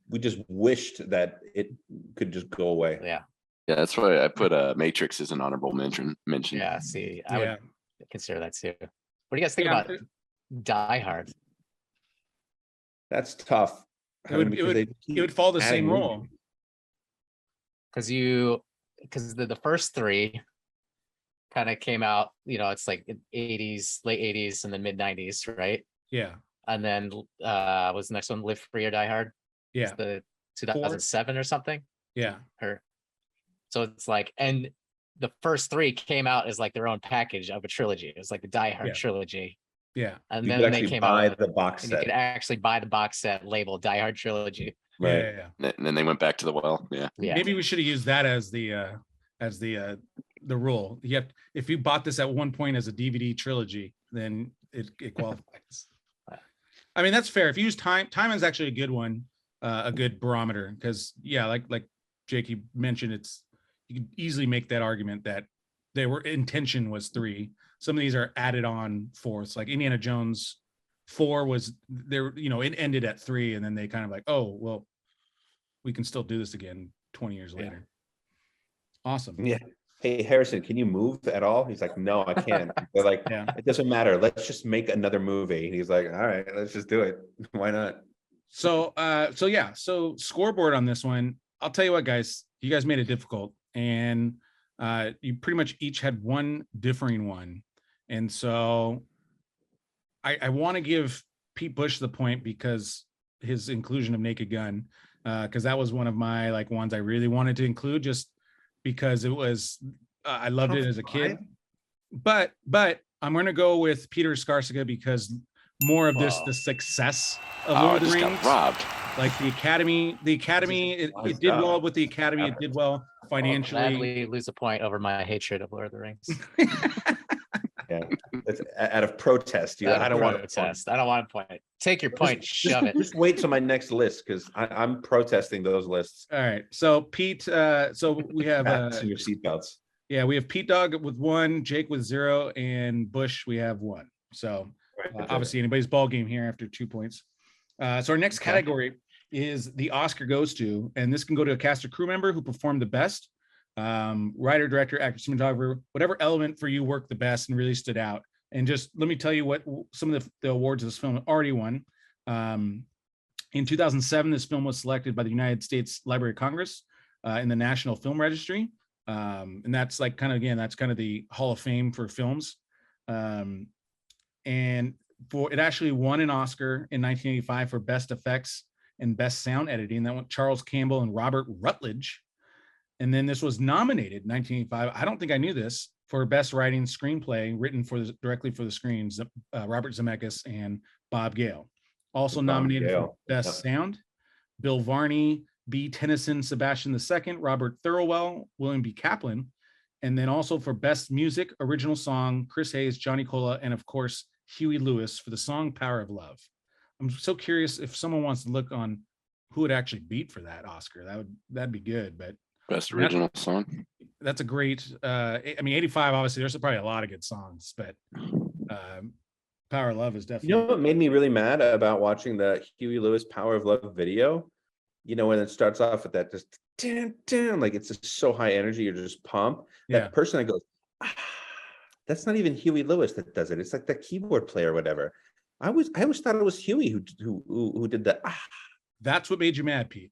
we just wished that it could just go away. Yeah. Yeah, that's why I put Matrix as an honorable mention. Yeah, see, I would consider that too. What do you guys think about Die Hard? That's tough. It would fall the same role. Because the first 3 kind of came out, it's like 80s, late 80s and then mid 90s, right? Yeah. And then was the next one Live Free or Die Hard? Yeah. It's the 2007 or something. Yeah. So it's like, and the first 3 came out as like their own package of a trilogy. It was like the Die Hard trilogy. Yeah. And you then they came out with the box set. You could actually buy the box set labeled Die Hard Trilogy. Right. And then they went back to the well. Yeah. Maybe we should have used that as the rule. If you bought this at one point as a DVD trilogy, then it qualifies. I mean, that's fair. If you use time is actually a good one, a good barometer, because like Jake, you mentioned, you could easily make that argument that intention was 3. Some of these are added on fourths, like Indiana Jones 4 was there, it ended at 3, and then they kind of like, oh, well, we can still do this again 20 years later. Awesome. Yeah. Hey, Harrison, can you move at all? He's like, no, I can't. They're like, it doesn't matter. Let's just make another movie. And he's like, all right, let's just do it. Why not? So scoreboard on this one. I'll tell you what, guys, you guys made it difficult, and you pretty much each had one differing one. And so I want to give Pete Busch the point because his inclusion of Naked Gun, because that was one of my ones I really wanted to include, just because it was I loved it as a kid. But I'm going to go with Peter Escarcega because more of the success of Lord of the Rings. Got robbed. Like the Academy, it did well with the Academy. It did well financially. I'll gladly lose a point over my hatred of Lord of the Rings. Yeah, it's out of protest. I don't want to protest. I don't want to point. Take your point, shove it. Just wait till my next list because I'm protesting those lists. All right. So Pete, so we have your seatbelts. Yeah, we have Pete Dog with 1, Jake with 0, and Busch we have 1. So obviously anybody's ball game here after 2 points. So our next category is the Oscar goes to, and this can go to a cast or crew member who performed the best. Writer, director, actor, cinematographer, whatever element for you worked the best and really stood out. And just let me tell you what some of the awards of this film already won. In 2007, this film was selected by the United States Library of Congress in the National Film Registry. And that's that's kind of the Hall of Fame for films. And it actually won an Oscar in 1985 for best effects and best sound editing. That went Charles Campbell and Robert Rutledge. And then this was nominated in 1985. I don't think I knew this, for best writing screenplay written directly for the screens, Robert Zemeckis and Bob Gale. also Bob nominated for Gale. Best Yep. Sound. Bill Varney, B. Tennyson, Sebastian II, Robert Thirlwell, William B. Kaplan. And then also for Best Music, Original Song, Chris Hayes, Johnny Cola, and of course, Huey Lewis for the song Power of Love. I'm so curious if someone wants to look on who would actually beat for that Oscar. That'd be good. But Best original song. that's a great, I mean, 85, obviously, there's probably a lot of good songs, but Power of Love is You definitely. know what made me really mad about watching the Huey Lewis Power of Love video? You know, when it starts off with that just like it's just so high energy, you're just pumped. That person that goes, that's not even Huey Lewis that does it. It's like the keyboard player or whatever. I always thought it was Huey who did that. That's what made you mad, Pete.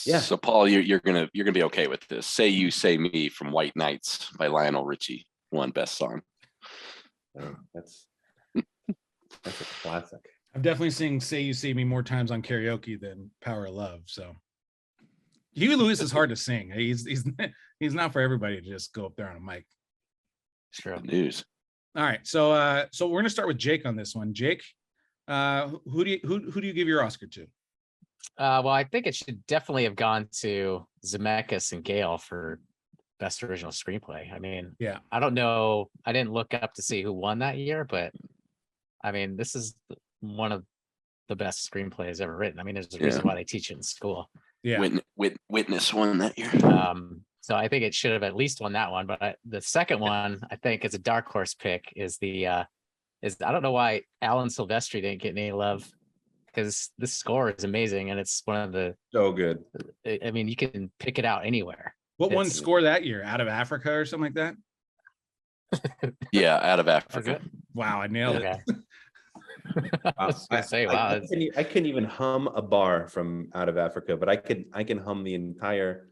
Yeah. So Paul, you're gonna be okay with this. Say You Say Me from White Nights by Lionel Richie won Best Song. That's a classic. I've definitely sing Say You See Me more times on karaoke than Power of Love. So Huey Lewis is hard to sing. He's not for everybody to just go up there on a mic. True. News. All right. So we're gonna start with Jake on this one. Jake, who do you give your Oscar to? Well, I think it should definitely have gone to Zemeckis and Gale for Best Original Screenplay. I mean, Yeah. I don't know. I didn't look up to see who won that year, but I mean, this is one of the best screenplays ever written. I mean, there's a reason why they teach it in school. Yeah. Witness won that year. So I think it should have at least won that one. But the second one, I think, is a dark horse pick. Is I don't know why Alan Silvestri didn't get any love, because this score is amazing and it's one of the. So good. I mean, you can pick it out anywhere. What won score that year? Out of Africa or something like that? Yeah, Out of Africa. Wow, I nailed it. I was gonna say, wow. I couldn't even hum a bar from Out of Africa, but I can hum the entire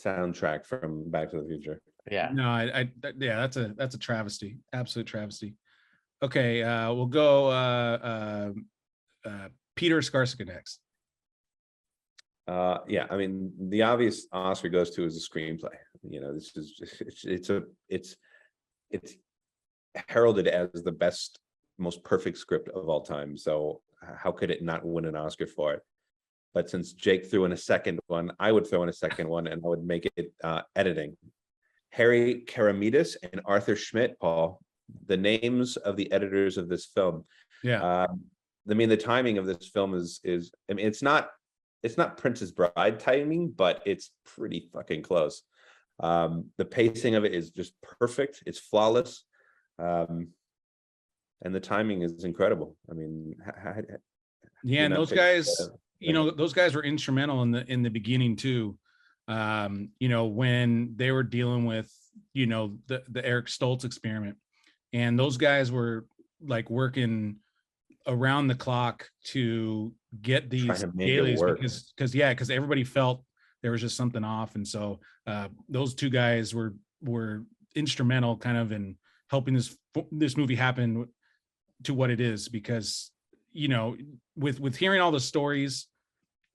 soundtrack from Back to the Future. Yeah. No, that's a travesty. Absolute travesty. Okay, we'll go Peter Escarcega next. Yeah, I mean, the obvious Oscar goes to is a screenplay. You know, this is it's heralded as the best, most perfect script of all time. So how could it not win an Oscar for it? But since Jake threw in a second one, I would throw in a second one, and I would make it editing. Harry Karamidas and Arthur Schmidt, Paul, the names of the editors of this film. Yeah. I mean, the timing of this film is I mean, it's not Princess Bride timing, but it's pretty fucking close. The pacing of it is just perfect. It's flawless. And the timing is incredible. I mean, yeah, and those guys, those guys were instrumental in the beginning too. When they were dealing with, the Eric Stoltz experiment, and those guys were like working around the clock to get these dailies because everybody felt there was just something off. And so those two guys were instrumental kind of in helping this movie happen to what it is, because with hearing all the stories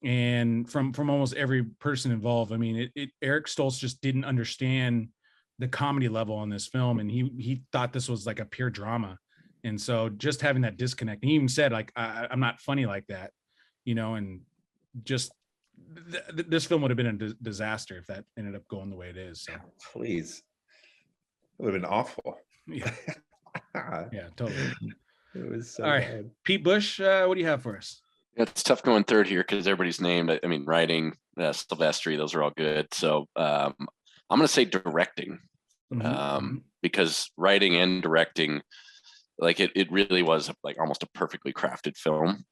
and from almost every person involved, I mean, Eric Stoltz just didn't understand the comedy level on this film, and he thought this was like a pure drama. And so just having that disconnect, he even said, like, I'm not funny like that, and just this film would have been a disaster if that ended up going the way it is. So. Please, it would have been awful. Yeah, yeah, totally. It was so all right, bad. Pete Busch, what do you have for us? It's tough going third here because everybody's named. I mean, writing, Silvestri, those are all good. So I'm going to say directing, because writing and directing, like it really was like almost a perfectly crafted film,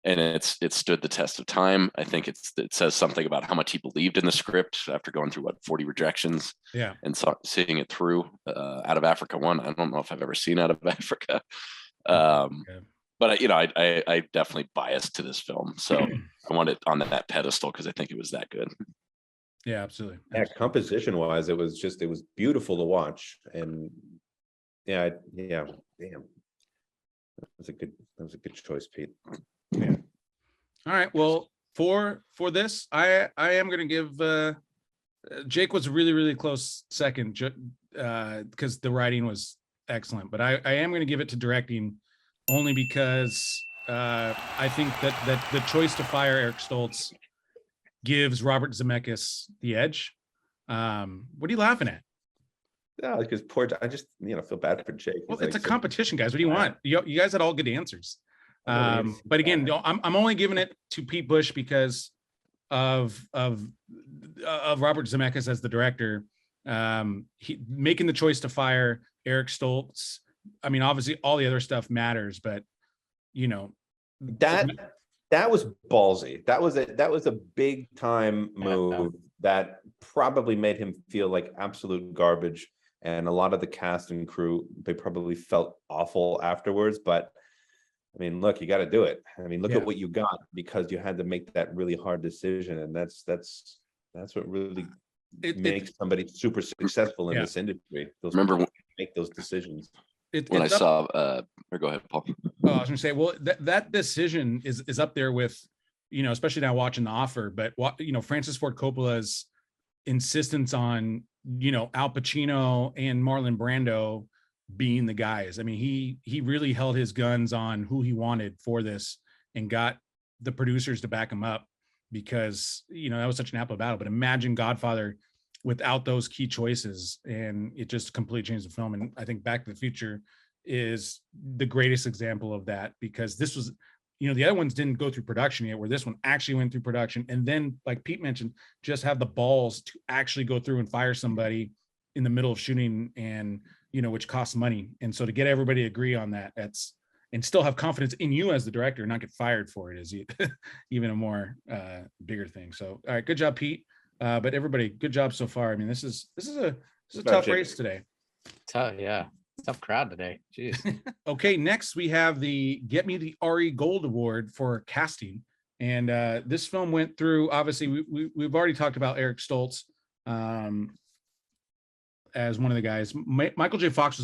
and it stood the test of time. I think it says something about how much he believed in the script after going through 40 rejections. Yeah, and seeing it through. Out of Africa one, I don't know if I've ever seen Out of Africa. But I definitely biased to this film, so I want it on that pedestal because I think it was that good. Yeah, absolutely. Yeah, composition wise, it was beautiful to watch, and yeah, damn, that was a good choice, Pete. Yeah. All right. Well, for this, I am going to give Jake was really, really close second, because the writing was excellent, but I am going to give it to directing, only because I think that the choice to fire Eric Stoltz gives Robert Zemeckis the edge. What are you laughing at? Yeah, because I just feel bad for Jake. Well, it's a competition, guys. What do you want? You guys had all good answers. But again, I'm only giving it to Pete Busch because of Robert Zemeckis as the director. He making the choice to fire Eric Stoltz. I mean, obviously all the other stuff matters, but that was ballsy. That was a big time move that probably made him feel like absolute garbage. And a lot of the cast and crew, they probably felt awful afterwards. But I mean, look, you got to do it. I mean, look at what you got, because you had to make that really hard decision, and that's what really makes somebody super successful in this industry. Make those decisions. When I saw, or go ahead, Paul. Oh, I was gonna say, well, that decision is up there with, especially now watching The Offer, but Francis Ford Coppola's insistence on, Al Pacino and Marlon Brando being the guys. I mean, he really held his guns on who he wanted for this and got the producers to back him up, because, that was such an apple battle. But imagine Godfather without those key choices, and it just completely changed the film. And I think Back to the Future is the greatest example of that, because this was, the other ones didn't go through production yet, where this one actually went through production. And then, like Pete mentioned, just have the balls to actually go through and fire somebody in the middle of shooting, and, which costs money. And so to get everybody to agree on that, and still have confidence in you as the director and not get fired for it is even a more bigger thing. So, all right, good job, Pete. But everybody, good job so far. I mean, this is a tough race today. Tough crowd today. Jeez. Okay, next we have the Get Me the Ari Gold Award for casting, and this film went through. Obviously, we've already talked about Eric Stoltz as one of the guys. Michael J. Fox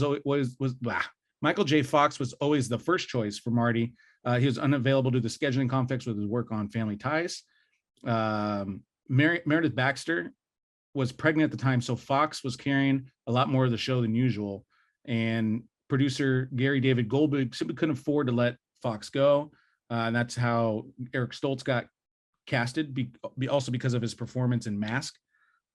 Michael J. Fox was always the first choice for Marty. He was unavailable due to scheduling conflicts with his work on Family Ties. Meredith Baxter was pregnant at the time, so Fox was carrying a lot more of the show than usual. And producer Gary David Goldberg simply couldn't afford to let Fox go. And that's how Eric Stoltz got casted, also because of his performance in Mask.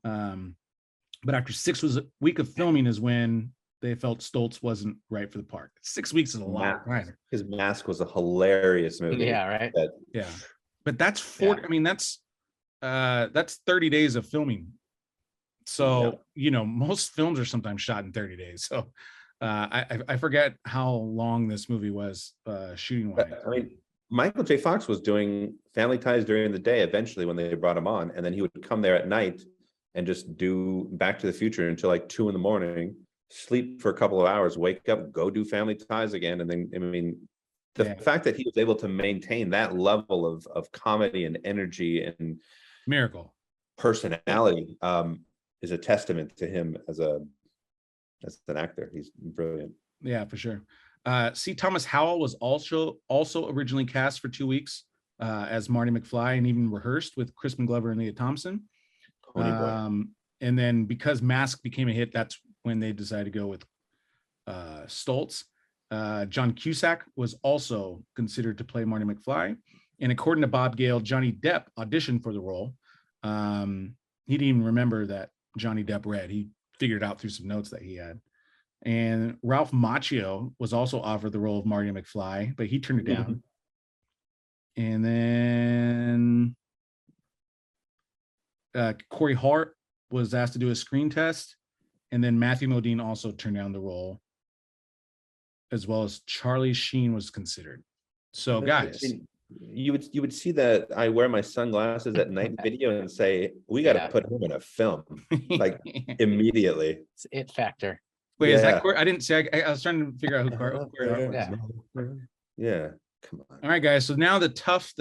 But after 6 weeks of filming is when they felt Stoltz wasn't right for the part. 6 weeks is a lot. His Mask was a hilarious movie. Yeah, right. But that's 40. I mean, that's 30 days of filming. So, most films are sometimes shot in 30 days. So I forget how long this movie was shooting wise. I mean, Michael J. Fox was doing Family Ties during the day eventually when they brought him on, and then he would come there at night and just do Back to the Future until like 2 a.m, sleep for a couple of hours, wake up, go do Family Ties again. And then, I mean, the fact that he was able to maintain that level of comedy and energy and miracle personality is a testament to him as an actor. He's brilliant. Yeah, for sure. C. Thomas Howell was also originally cast for 2 weeks as Marty McFly, and even rehearsed with Crispin Glover and Leah Thompson. And then because Mask became a hit, that's when they decided to go with Stoltz. John Cusack was also considered to play Marty McFly. And according to Bob Gale, Johnny Depp auditioned for the role. He didn't even remember that Johnny Depp read. He figured it out through some notes that he had. And Ralph Macchio was also offered the role of Marty McFly, but he turned it down. And then Corey Hart was asked to do a screen test. And then Matthew Modine also turned down the role, as well as Charlie Sheen was considered. So, guys, you would see that I wear my sunglasses at night video and say, we got to put him in a film, like immediately. It's it factor. Wait, is that Corey? I didn't say. I was trying to figure out who Corey was. Yeah, come on. All right, guys. So now the tough,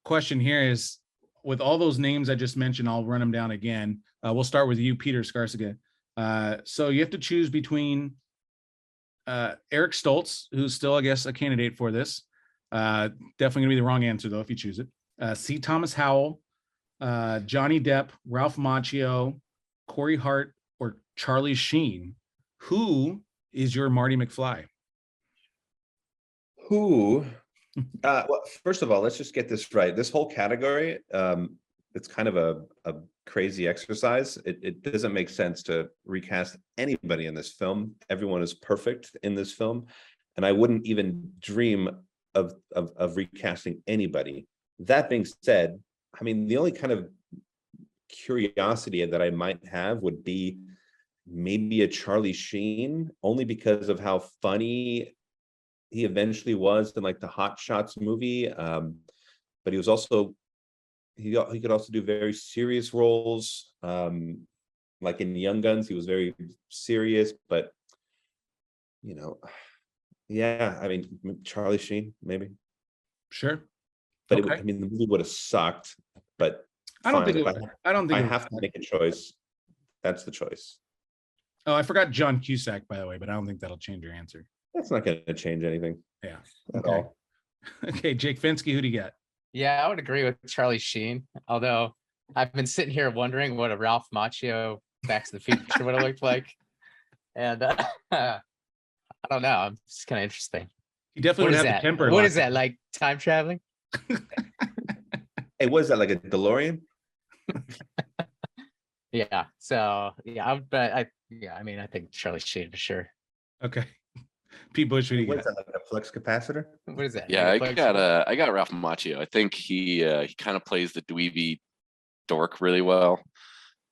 question here is, with all those names I just mentioned, I'll run them down again. We'll start with you, Peter Escarcega. So you have to choose between Eric Stoltz, who's still, I guess, a candidate for this. Definitely gonna be the wrong answer though if you choose it. C. Thomas Howell, Johnny Depp, Ralph Macchio, Corey Hart, or Charlie Sheen. Who is your Marty McFly? Who? Well, first of all, let's just get this right. This whole category, it's kind of a crazy exercise. It doesn't make sense to recast anybody in this film. Everyone is perfect in this film, and I wouldn't even dream of recasting anybody. That being said, I mean, the only kind of curiosity that I might have would be maybe a Charlie Sheen, only because of how funny he eventually was in like the Hot Shots movie. But he was also, he could also do very serious roles. Like in Young Guns, he was very serious, but you know, yeah, I mean, Charlie Sheen, maybe. Sure. But Okay. I mean, the movie would have sucked, but I don't think fine. it would. I don't think I it would. have to make a choice. That's the choice. Oh, I forgot John Cusack, by the way, but I don't think that'll change your answer. That's not going to change anything Yeah. at Okay. all. Okay, Jake Fenske, who do you got? Yeah, I would agree with Charlie Sheen. Although I've been sitting here wondering what a Ralph Macchio Back to the Future would have looked like, and I don't know. It's kind of interesting. He definitely What would is have that? the temper. What locked is that in. like? Time traveling? Hey, what is that, like a DeLorean? Yeah. So yeah, I mean, I think Charlie Sheen for sure. Okay. Pete Busch, who do you What got? is that, like a flux capacitor? What is that? Yeah, Like a plug- I got Ralph Macchio. I think he kind of plays the dweeby dork really well.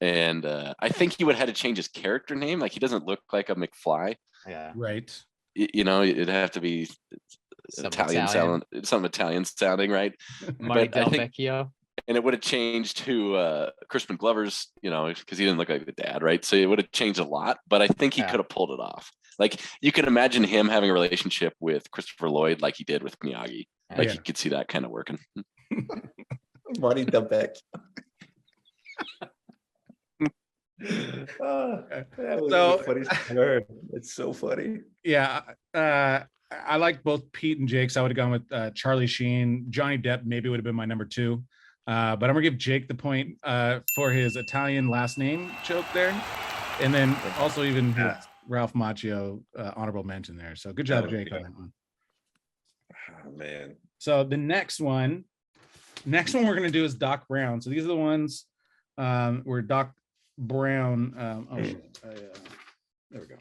And I think he would have had to change his character name. Like he doesn't look like a McFly. Yeah. Right. You know, it'd have to be Some Italian sound, some Italian sounding, right? Marty But I Del think- Vecchio. And it would have changed to Crispin Glover's, you know, because he didn't look like the dad, right? So it would have changed a lot, but I think he Yeah. could have pulled it off. Like you can imagine him having a relationship with Christopher Lloyd like he did with Miyagi. Like Yeah. you could see that kind of working. Marty Delbeck. That was So- the funniest thing I heard. It's so funny. Yeah. I like both Pete and Jake, so I would have gone with Charlie Sheen. Johnny Depp maybe would have been my number two. But I'm gonna give Jake the point for his Italian last name joke there. And then also even Yeah. with Ralph Macchio honorable mention there. So good job, That was Jake, on good. that one. Oh man. So the next one we're gonna do is Doc Brown. So these are the ones where Doc Brown. There we go.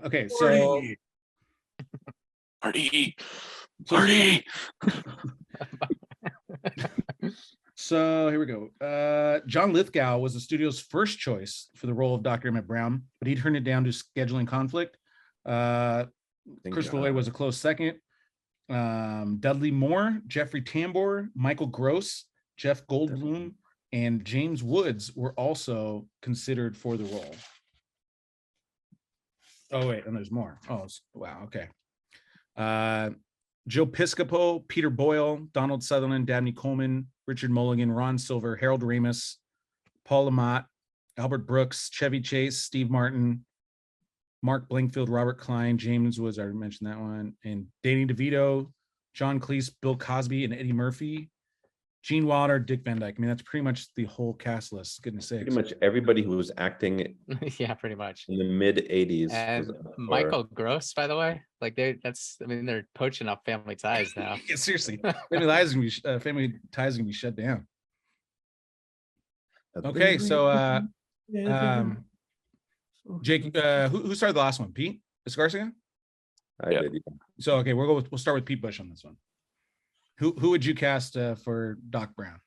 Okay, so Marty. So here we go. John Lithgow was the studio's first choice for the role of Dr. Emmett Brown, but he turned it down to scheduling conflict. Christopher Lloyd was a close second. Dudley Moore, Jeffrey Tambor, Michael Gross, Jeff Goldblum, and James Woods were also considered for the role. Oh, wait, and there's more. Oh, wow, okay. Joe Piscopo, Peter Boyle, Donald Sutherland, Dabney Coleman, Richard Mulligan, Ron Silver, Harold Ramis, Paul Lamont, Albert Brooks, Chevy Chase, Steve Martin, Mark Blankfield, Robert Klein, James Woods, I already mentioned that one, and Danny DeVito, John Cleese, Bill Cosby, and Eddie Murphy, Gene Wilder, Dick Van Dyke. I mean, that's pretty much the whole cast list. Goodness sakes. Pretty much everybody who was acting Yeah, pretty much. in the mid 80s. And Michael Gross, by the way, like they're poaching up Family Ties now. Yeah, seriously. Family Ties gonna be shut down. Okay, so Jake, who started the last one? Pete Escarcega? I Yeah. did. So okay, we'll start with Pete Busch on this one. Who would you cast for Doc Brown?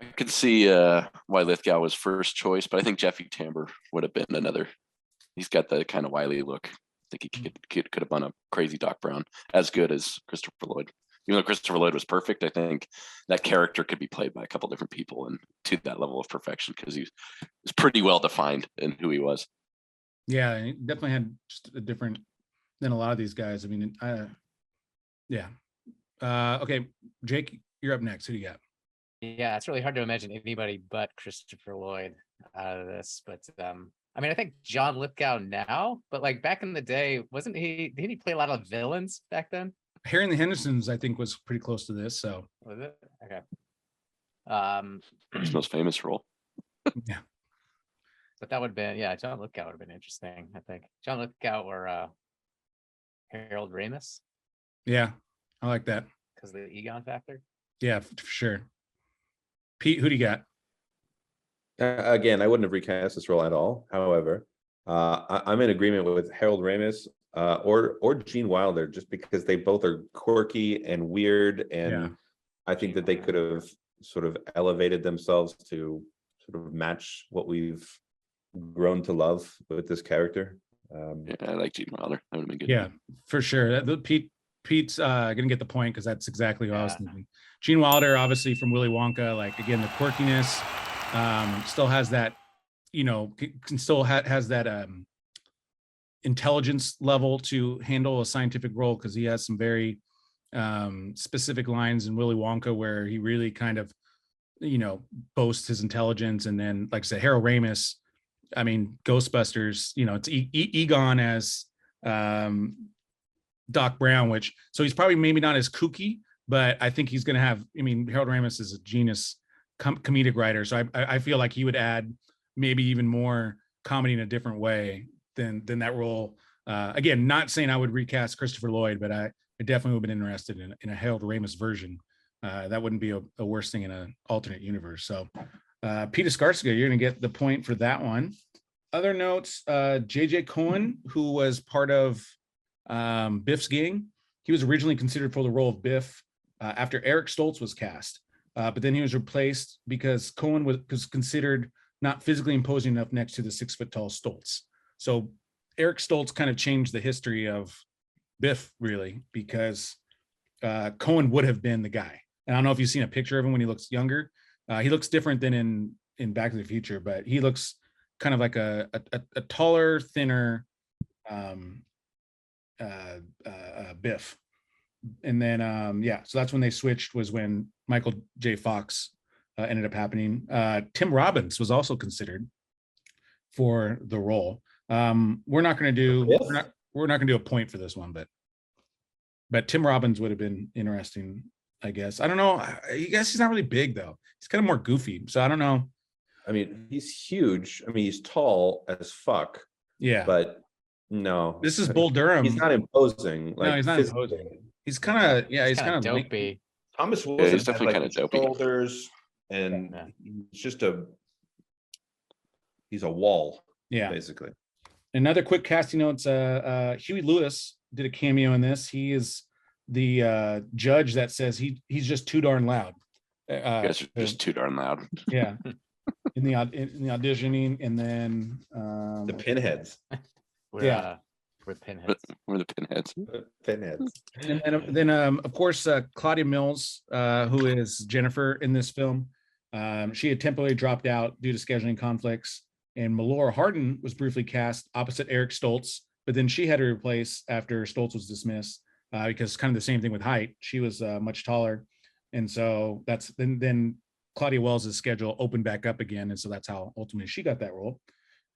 I could see why Lithgow was first choice, but I think Jeffrey Tambor would have been another. He's got the kind of wily look. I think he could have done a crazy Doc Brown as good as Christopher Lloyd. Even though Christopher Lloyd was perfect, I think that character could be played by a couple different people and to that level of perfection because he was pretty well defined in who he was. Yeah, he definitely had just a different than a lot of these guys. I mean, yeah. Okay, Jake, you're up next. Who do you got? Yeah, it's really hard to imagine anybody but Christopher Lloyd out of this. But I mean, I think John Lithgow now, but like back in the day, didn't he play a lot of villains back then? Harry and the Hendersons, I think, was pretty close to this. So Was it? Okay. His most famous role. yeah. But that would have been, yeah, John Lithgow would have been interesting, I think. John Lithgow or Harold Ramis. Yeah, I like that. Because of the Egon factor. Yeah, for sure. Pete, who do you got? Again, I wouldn't have recast this role at all. However, I'm in agreement with Harold Ramis or Gene Wilder, just because they both are quirky and weird, and I think that they could have sort of elevated themselves to sort of match what we've grown to love with this character. Yeah, I like Gene Wilder. That would have been good. Yeah, for sure. Pete's gonna get the point because that's exactly what I was thinking. Gene Wilder, obviously from Willy Wonka, like again the quirkiness, still has that, you know, can still has that intelligence level to handle a scientific role, because he has some very specific lines in Willy Wonka where he really kind of, you know, boasts his intelligence. And then, like I said, Harold Ramis, I mean, Ghostbusters, you know, it's Egon as Doc Brown, which, so he's probably maybe not as kooky, but I think he's going to have, I mean, Harold Ramis is a genius comedic writer. So I feel like he would add maybe even more comedy in a different way than that role. Again, not saying I would recast Christopher Lloyd, but I definitely would have been interested in a Harold Ramis version. That wouldn't be a worse thing in an alternate universe. So Pete Escarcega, you're going to get the point for that one. Other notes, JJ Cohen, who was part of Biff's gang, he was originally considered for the role of Biff after Eric Stoltz was cast. But then he was replaced because Cohen was considered not physically imposing enough next to the 6-foot-tall Stoltz. So Eric Stoltz kind of changed the history of Biff, really, because Cohen would have been the guy. And I don't know if you've seen a picture of him when he looks younger. He looks different than in Back to the Future, but he looks kind of like a taller, thinner Biff. And then so that's when they switched, was when Michael J. Fox ended up happening. Tim Robbins was also considered for the role. We're not going to do a point for this one, but Tim Robbins would have been interesting, I guess. I don't know. I guess he's not really big though. He's kind of more goofy. So I don't know. I mean, he's huge. I mean, he's tall as fuck. Yeah. But no. This is Bull Durham. He's not imposing. Like, no, he's not imposing. He's kind of, he's kind of dopey. Thomas Wilson he's definitely kind of dopey. Shoulders, and he's just he's a wall. Yeah. Basically. Another quick casting notes. Huey Lewis did a cameo in this. He is the judge that says he's just too darn loud. You guys are just too darn loud. Yeah. in the auditioning, and then the pinheads. We're pinheads. We're the pinheads. Pinheads. And then of course, Claudia Mills, who is Jennifer in this film. She had temporarily dropped out due to scheduling conflicts, and Melora Hardin was briefly cast opposite Eric Stoltz, but then she had to replace after Stoltz was dismissed, because kind of the same thing with height. She was much taller, and so that's then Claudia Wells' schedule opened back up again, and so that's how ultimately she got that role.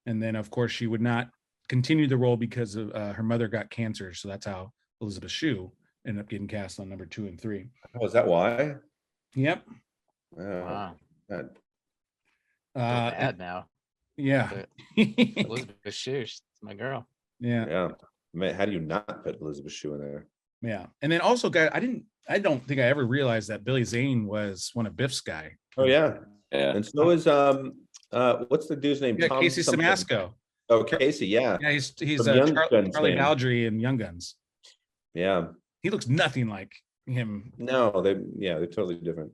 And then of course she would not continue the role because of her mother got cancer, so that's how Elizabeth Shue ended up getting cast on number 2 and 3. Oh, is that why? Yep. Wow. God. Bad now. Yeah. Elizabeth Shue, she's my girl. Yeah. Yeah. Man, how do you not put Elizabeth Shue in there? Yeah. And then also, guys, I don't think I ever realized that Billy Zane was one of Biff's guy. Oh yeah. Yeah. And so is what's the dude's name? Yeah, Tom Casey something. Samasco. Oh, Casey, yeah. Yeah, he's Young Guns Charlie fame. Baldry in Young Guns. Yeah. He looks nothing like him. No, they're totally different.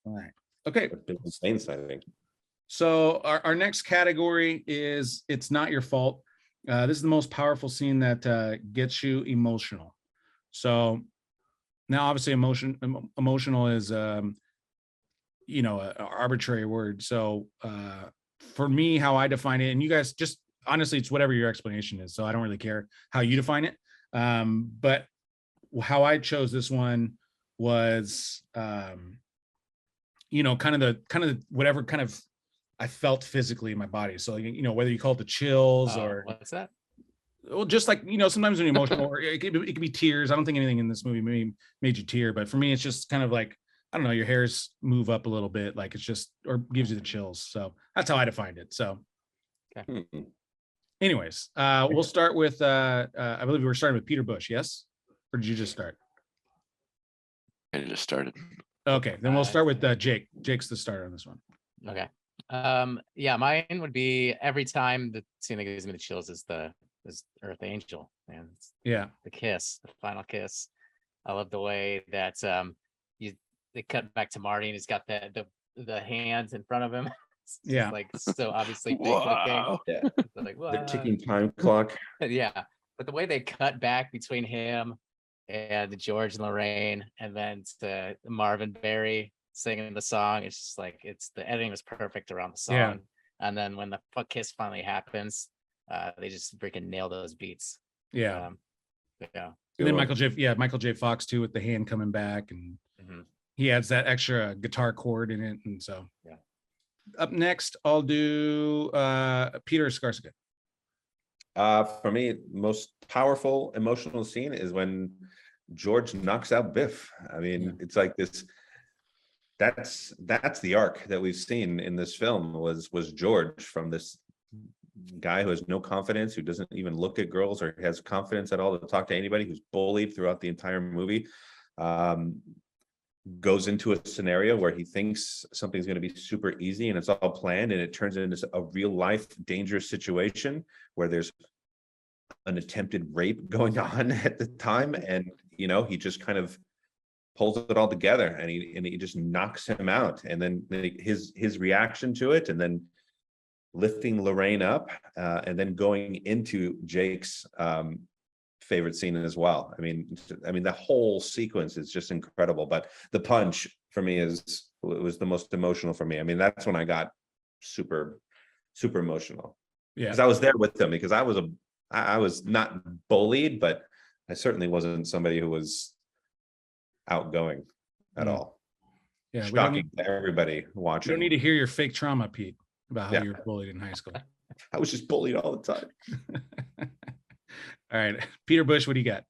All right. Okay. Insane sighting. So our next category is It's Not Your Fault. This is the most powerful scene that gets you emotional. So now obviously emotional is an arbitrary word. So for me, how I define it, and you guys just honestly, it's whatever your explanation is. So I don't really care how you define it. But how I chose this one was kind of the whatever kind of I felt physically in my body. So, whether you call it the chills or what's that? Well, just like, sometimes when you're emotional, or it could be tears. I don't think anything in this movie made you tear, but for me, it's just kind of like, I don't know, your hairs move up a little bit. Like it's just, or gives you the chills. So that's how I defined it. So, Okay. Anyways, we'll start with, I believe we were starting with Peter Busch. Yes. or did you just start? I just started. Okay, then we'll start with Jake. Jake's the starter on this one. Okay. Yeah, mine would be every time the scene that gives me the chills is Earth Angel, man. It's Yeah. the kiss, the final kiss. I love the way that they cut back to Marty and he's got the hands in front of him. It's just Yeah. like so obviously Wow. Yeah. like The ticking time clock. yeah. But the way they cut back between him and George and Lorraine, and then to Marvin Berry singing the song, it's just like the editing was perfect around the song. Yeah. And then when the kiss finally happens, they just freaking nail those beats. Yeah. Yeah. And then Michael J. Fox too, with the hand coming back, and he adds that extra guitar chord in it. And so yeah. Up next, I'll do Peter Escarcega. For me, most powerful emotional scene is when George knocks out Biff. I mean, it's like this. That's the arc that we've seen in this film was George, from this guy who has no confidence, who doesn't even look at girls or has confidence at all to talk to anybody, who's bullied throughout the entire movie, goes into a scenario where he thinks something's going to be super easy and it's all planned, and it turns into a real life dangerous situation where there's an attempted rape going on at the time, and he just kind of pulls it all together, and he just knocks him out, and then his reaction to it, and then lifting Lorraine up, and then going into Jake's favorite scene as well. I mean, the whole sequence is just incredible. But the punch for me was the most emotional for me. I mean, that's when I got super, super emotional. Yeah, because I was there with them. Because I was not bullied, but I certainly wasn't somebody who was outgoing at all. Yeah, shocking to everybody watching. We don't need to hear your fake trauma, Pete, about how you were bullied in high school. I was just bullied all the time. All right, Peter Busch, what do you got?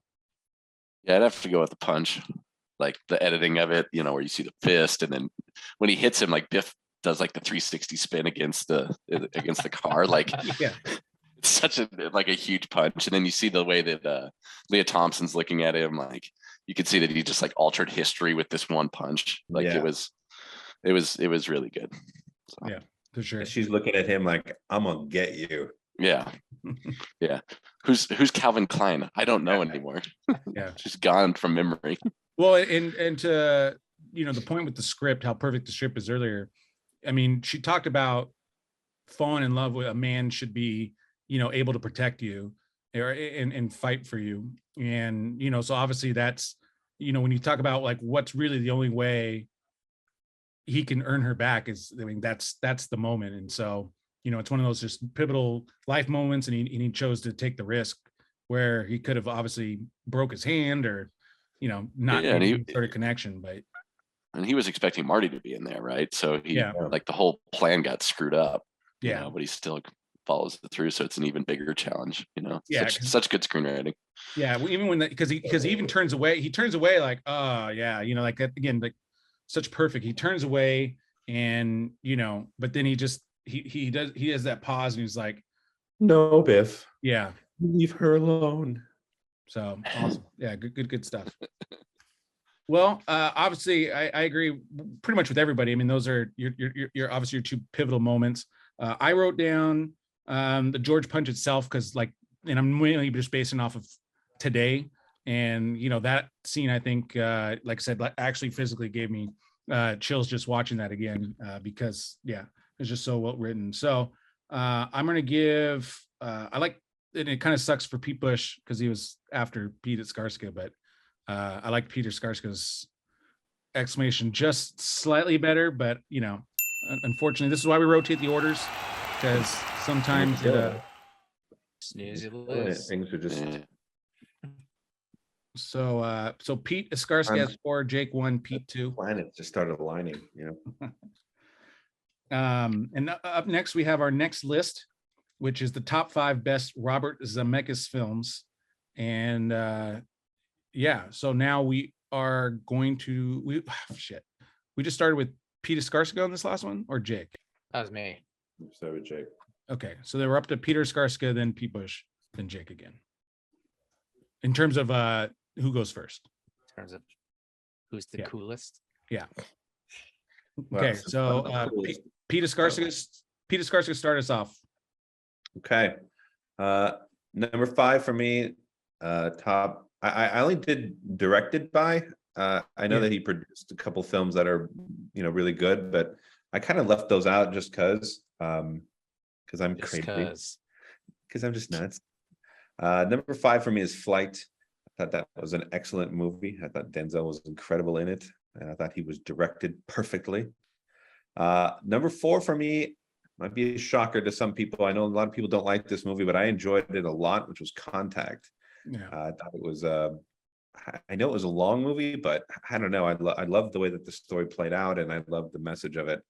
Yeah, I'd have to go with the punch, like the editing of it, where you see the fist, and then when he hits him, like Biff does like the 360 spin against the car, like yeah, it's such a huge punch. And then you see the way that Leah Thompson's looking at him, like you could see that he just like altered history with this one punch. Like it was really good. So. Yeah, for sure. She's looking at him like, I'm gonna get you. Yeah. Yeah. Who's Calvin Klein? I don't know anymore. Yeah. She's gone from memory. Well, and to the point with the script, how perfect the script is earlier. I mean, she talked about falling in love with a man should be, able to protect you and fight for you. And, so obviously that's, when you talk about like what's really the only way he can earn her back is, I mean, that's the moment. And so, it's one of those just pivotal life moments, and he chose to take the risk where he could have obviously broke his hand or, not sort of connection, but. And he was expecting Marty to be in there, right? So he like the whole plan got screwed up, but he still follows it through. So it's an even bigger challenge, such good screenwriting. Yeah. Well, even when because he even turns away, like, oh yeah, like that again, like such perfect. He turns away and, but then he just, he has that pause and he's like, no, Biff. Yeah. Leave her alone. So awesome. Yeah. Good stuff. Well, obviously I agree pretty much with everybody. I mean, those are your obviously your two pivotal moments. I wrote down the George punch itself, because and I'm mainly just basing off of today. And, that scene, I think, like I said, actually physically gave me chills just watching that again, because it's just so well written. So I'm going to give, I like, and it kind of sucks for Pete Busch because he was after Pete Escarcega, but I like Peter Skarska's exclamation just slightly better, but unfortunately, this is why we rotate the orders, because sometimes snooze, you lose. Things are just so Pete Escarcega has 4, Jake 1, Pete 2. Planets just started aligning, And up next we have our next list, which is the top 5 best Robert Zemeckis films, and so now we are going to we just started with Pete Escarcega on this last one, or Jake? That was me. So Jake. Okay, so they were up to Peter Escarcega, then Pete Busch, then Jake again. In terms of who goes first? In terms of who's the coolest. Yeah. Well, Okay, since so I'm the coolest. Pete Escarcega start us off. Okay. Number 5 for me, top. I only did directed by. I know that he produced a couple films that are, really good, but I kind of left those out just because I'm crazy. Because I'm just nuts. Number 5 for me is Flight. I thought that was an excellent movie. I thought Denzel was incredible in it, and I thought he was directed perfectly. Number 4 for me might be a shocker to some people. I know a lot of people don't like this movie, but I enjoyed it a lot, which was Contact. Yeah. I thought it was I know it was a long movie, but I don't know. I loved the way that the story played out, and I loved the message of it.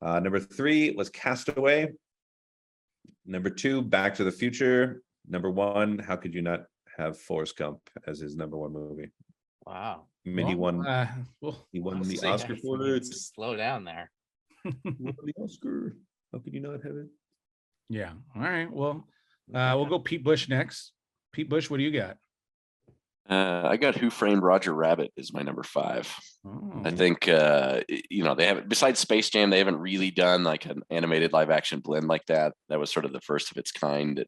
Number 3 was Castaway. Number 2, Back to the Future. Number 1, how could you not have Forrest Gump as his number 1 movie? Wow. I mean, he won I'll the say Oscar that. for it. Slow down there. He won the Oscar. How could you not have it? Yeah. All right. Well, we'll go Pete Busch next. Pete Busch, what do you got? I got Who Framed Roger Rabbit is my number 5. Oh. I think they haven't, besides Space Jam, they haven't really done like an animated live action blend like that. That was sort of the first of its kind.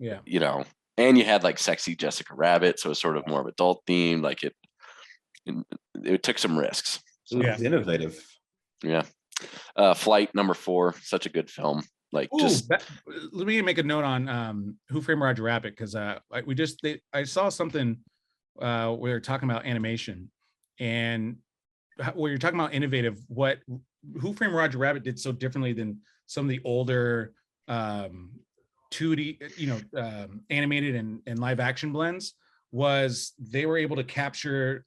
And you had like Sexy Jessica Rabbit, so it's sort of more of adult themed. Like it took some risks. So it was innovative. Yeah. Flight, number 4, such a good film. Like, let me make a note on Who Framed Roger Rabbit, because I saw something where they're talking about animation, and where you're talking about innovative, what Who Framed Roger Rabbit did so differently than some of the older 2D, animated and live action blends, was they were able to capture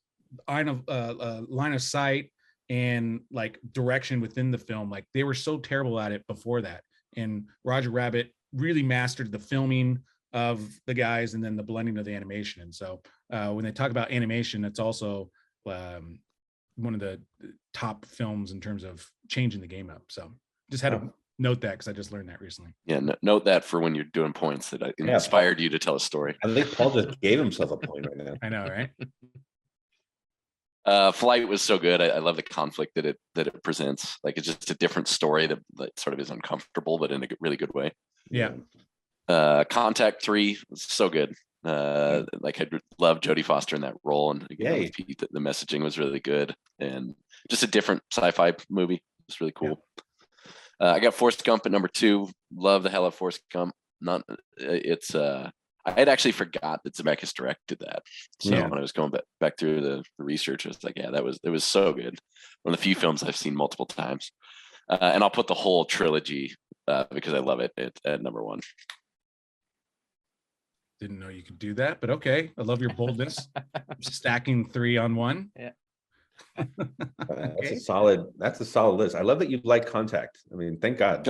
line of sight and like direction within the film. Like they were so terrible at it before that, and Roger Rabbit really mastered the filming of the guys and then the blending of the animation. And so when they talk about animation, it's also one of the top films in terms of changing the game up. So just had to note that because I just learned that recently. Yeah, note that for when you're doing points, that inspired you to tell a story. I think Paul just gave himself a point right now. I know, right? Flight was so good. I love the conflict that it presents. Like it's just a different story that sort of is uncomfortable, but in a really good way. Yeah. Contact 3 was so good. Like I love Jodie Foster in that role, and again, with Pete, the messaging was really good, and just a different sci-fi movie. It's really cool. I got Forrest Gump at number 2. Love the hell of Forrest Gump. I had actually forgot that Zemeckis directed that. So when I was going back through the research, I was like, it was so good. One of the few films I've seen multiple times. And I'll put the whole trilogy because I love it at number 1. Didn't know you could do that, but okay. I love your boldness. Stacking 3 on 1. Yeah. That's a solid list. I love that you like Contact. I mean, thank God.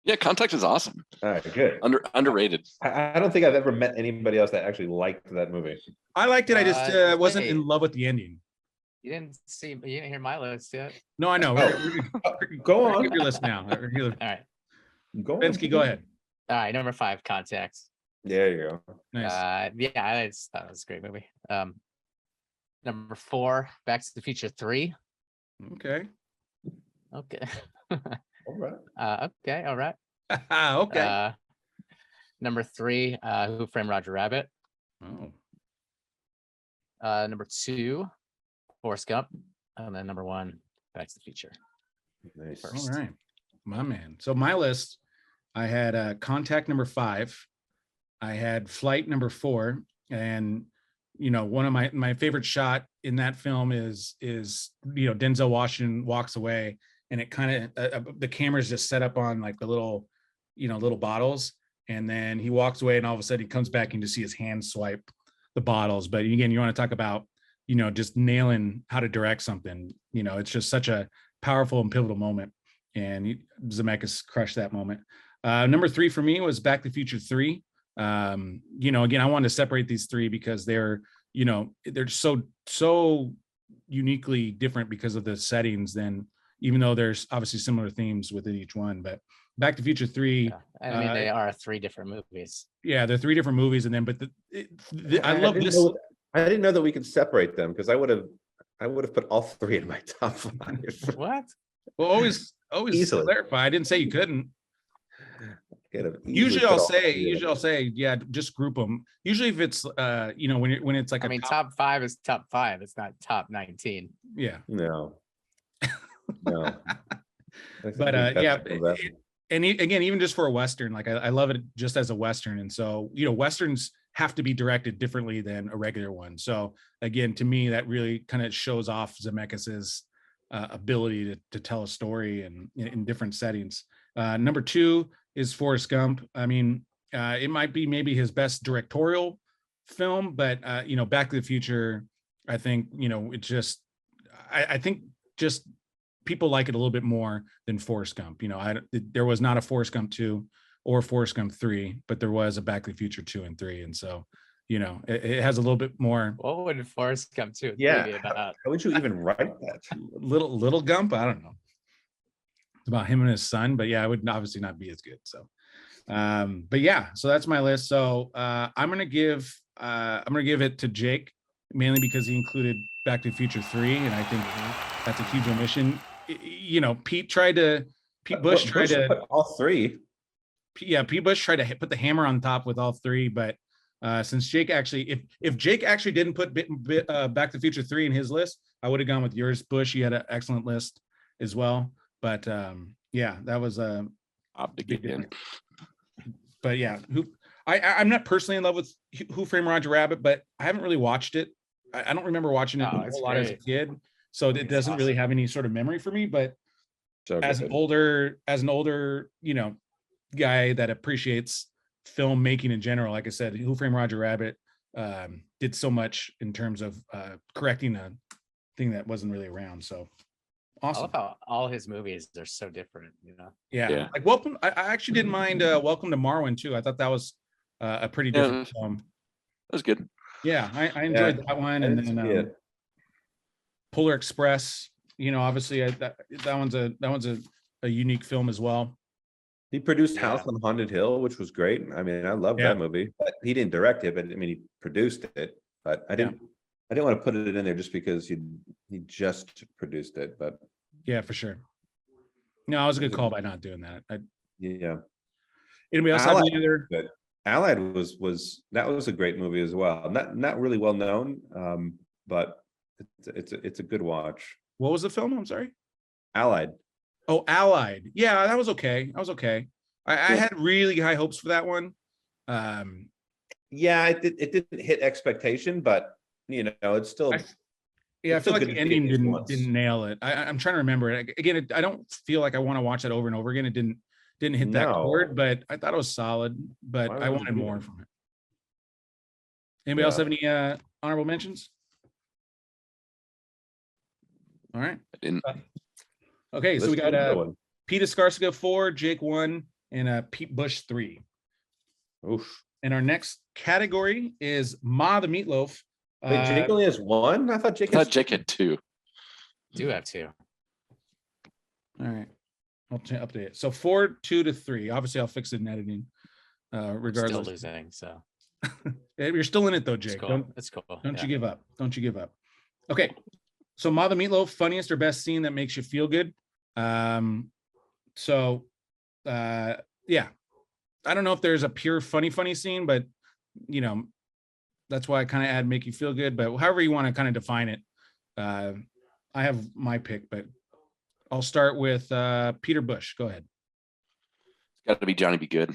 Yeah, Contact is awesome. All right, good. Underrated. I don't think I've ever met anybody else that actually liked that movie. I liked it. I just wasn't in love with the ending. You didn't hear my list yet. No, I know. Go on. Your list now. All right. Fenske, go ahead. All right, number 5, Contact. There you go. Nice. That was a great movie. Number 4, Back to the Future 3. Okay. All right. Okay. All right. Okay. Number 3, Who Framed Roger Rabbit. Oh. Number 2, Forrest Gump, and then number 1, Back to the Future. Nice. All right, my man. So my list, I had Contact number 5. I had Flight number 4, and one of my favorite shot in that film is Denzel Washington walks away, and it kind of the camera's just set up on like the little bottles, and then he walks away, and all of a sudden he comes back and you see his hand swipe the bottles. But again, you want to talk about just nailing how to direct something. It's just such a powerful and pivotal moment, and Zemeckis crushed that moment. Number 3 for me was Back to the Future 3. Again, I wanted to separate these 3 because they're so uniquely different because of the settings, then even though there's obviously similar themes within each one. But Back to the Future 3, they are 3 different movies. Yeah, they're 3 different movies, and then I love this. I didn't know that we could separate them because I would have put all three in my top 5. What? Well, always Easily. clarify. I didn't say you couldn't. Usually I'll say, yeah, just group them. Usually if it's when it's like I mean, top 5 is top 5. It's not top 19. Yeah. No. But and again, even just for a Western, like I love it just as a Western. And so, Westerns have to be directed differently than a regular one. So again, to me, that really kind of shows off Zemeckis's ability to tell a story and in different settings. Number 2 is Forrest Gump. I mean, it might be maybe his best directorial film, but Back to the Future, I think, it just, I think just people like it a little bit more than Forrest Gump. There was not a Forrest Gump 2 or Forrest Gump 3, but there was a Back to the Future 2 and 3. And so, it has a little bit more. What would Forrest Gump 2 be about? How would you even write that? Little Gump? I don't know. It's about him and his son, but yeah, it would obviously not be as good. So, but yeah, so that's my list. So I'm gonna give it to Jake, mainly because he included Back to the Future 3, and I think that's a huge omission. Pete Busch tried to put all 3. Yeah, Pete Busch tried to put the hammer on top with all 3, but since Jake actually, if Jake actually didn't put Back to the Future 3 in his list, I would have gone with yours, Busch. You had an excellent list as well, but yeah, that was a big difference. But yeah, I'm not personally in love with Who Framed Roger Rabbit, but I haven't really watched it. I don't remember watching it a whole lot as a kid, so it doesn't really have any sort of memory for me. But as an older guy that appreciates filmmaking in general, like I said, Who Framed Roger Rabbit did so much in terms of correcting a thing that wasn't really around. So awesome. I love how all his movies are so different, Yeah. Like Welcome, I actually didn't mind Welcome to Marwen too. I thought that was a pretty different film. That was good. Yeah, I enjoyed that one. And then Polar Express, obviously that one's a unique film as well. He produced House on Haunted Hill, which was great. I mean, I love that movie. But he didn't direct it, but I mean, he produced it. But I didn't want to put it in there just because he just produced it. But yeah, for sure. No, it was a good call by not doing that. Anybody else have any other? Allied was a great movie as well. Not really well known, but it's a good watch. What was the film? I'm sorry. Allied. Oh, Allied. Yeah, that was okay. I had really high hopes for that one. Yeah, it didn't hit expectation, but it's still. I feel like the ending didn't nail it. I'm trying to remember it again. I don't feel like I want to watch that over and over again. It didn't hit that chord, but I thought it was solid. But I wanted more from it. Anybody else have any honorable mentions? All right. I didn't. Okay, so we got Pete Escarcega 4, Jake 1, and Pete Busch 3. Oof. And our next category is Ma the Meatloaf. Wait, Jake only has 1? I thought Jake had 2. Do have 2. All right. I'll update it. So 4, 2 to 3. Obviously, I'll fix it in editing. Regardless. Still losing, so. You're still in it though, Jake. It's cool. Don't you give up. Don't you give up. Okay. So Ma the Meatloaf, funniest or best scene that makes you feel good. Yeah. I don't know if there's a pure funny scene, but that's why I kind of add make you feel good. But however you want to kind of define it, I have my pick, but I'll start with Peter Busch. Go ahead. It's got to be Johnny Be Good.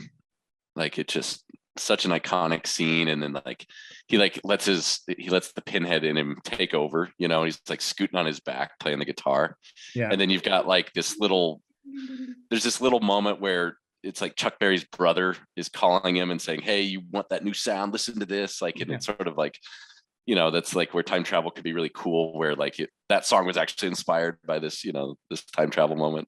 Like, it's just such an iconic scene, and then he lets the pinhead in him take over. He's like scooting on his back playing the guitar. Yeah. And then you've got like there's this little moment where it's like Chuck Berry's brother is calling him and saying, "Hey, you want that new sound? Listen to this." And it's sort of like, that's like where time travel could be really cool, where that song was actually inspired by this, this time travel moment.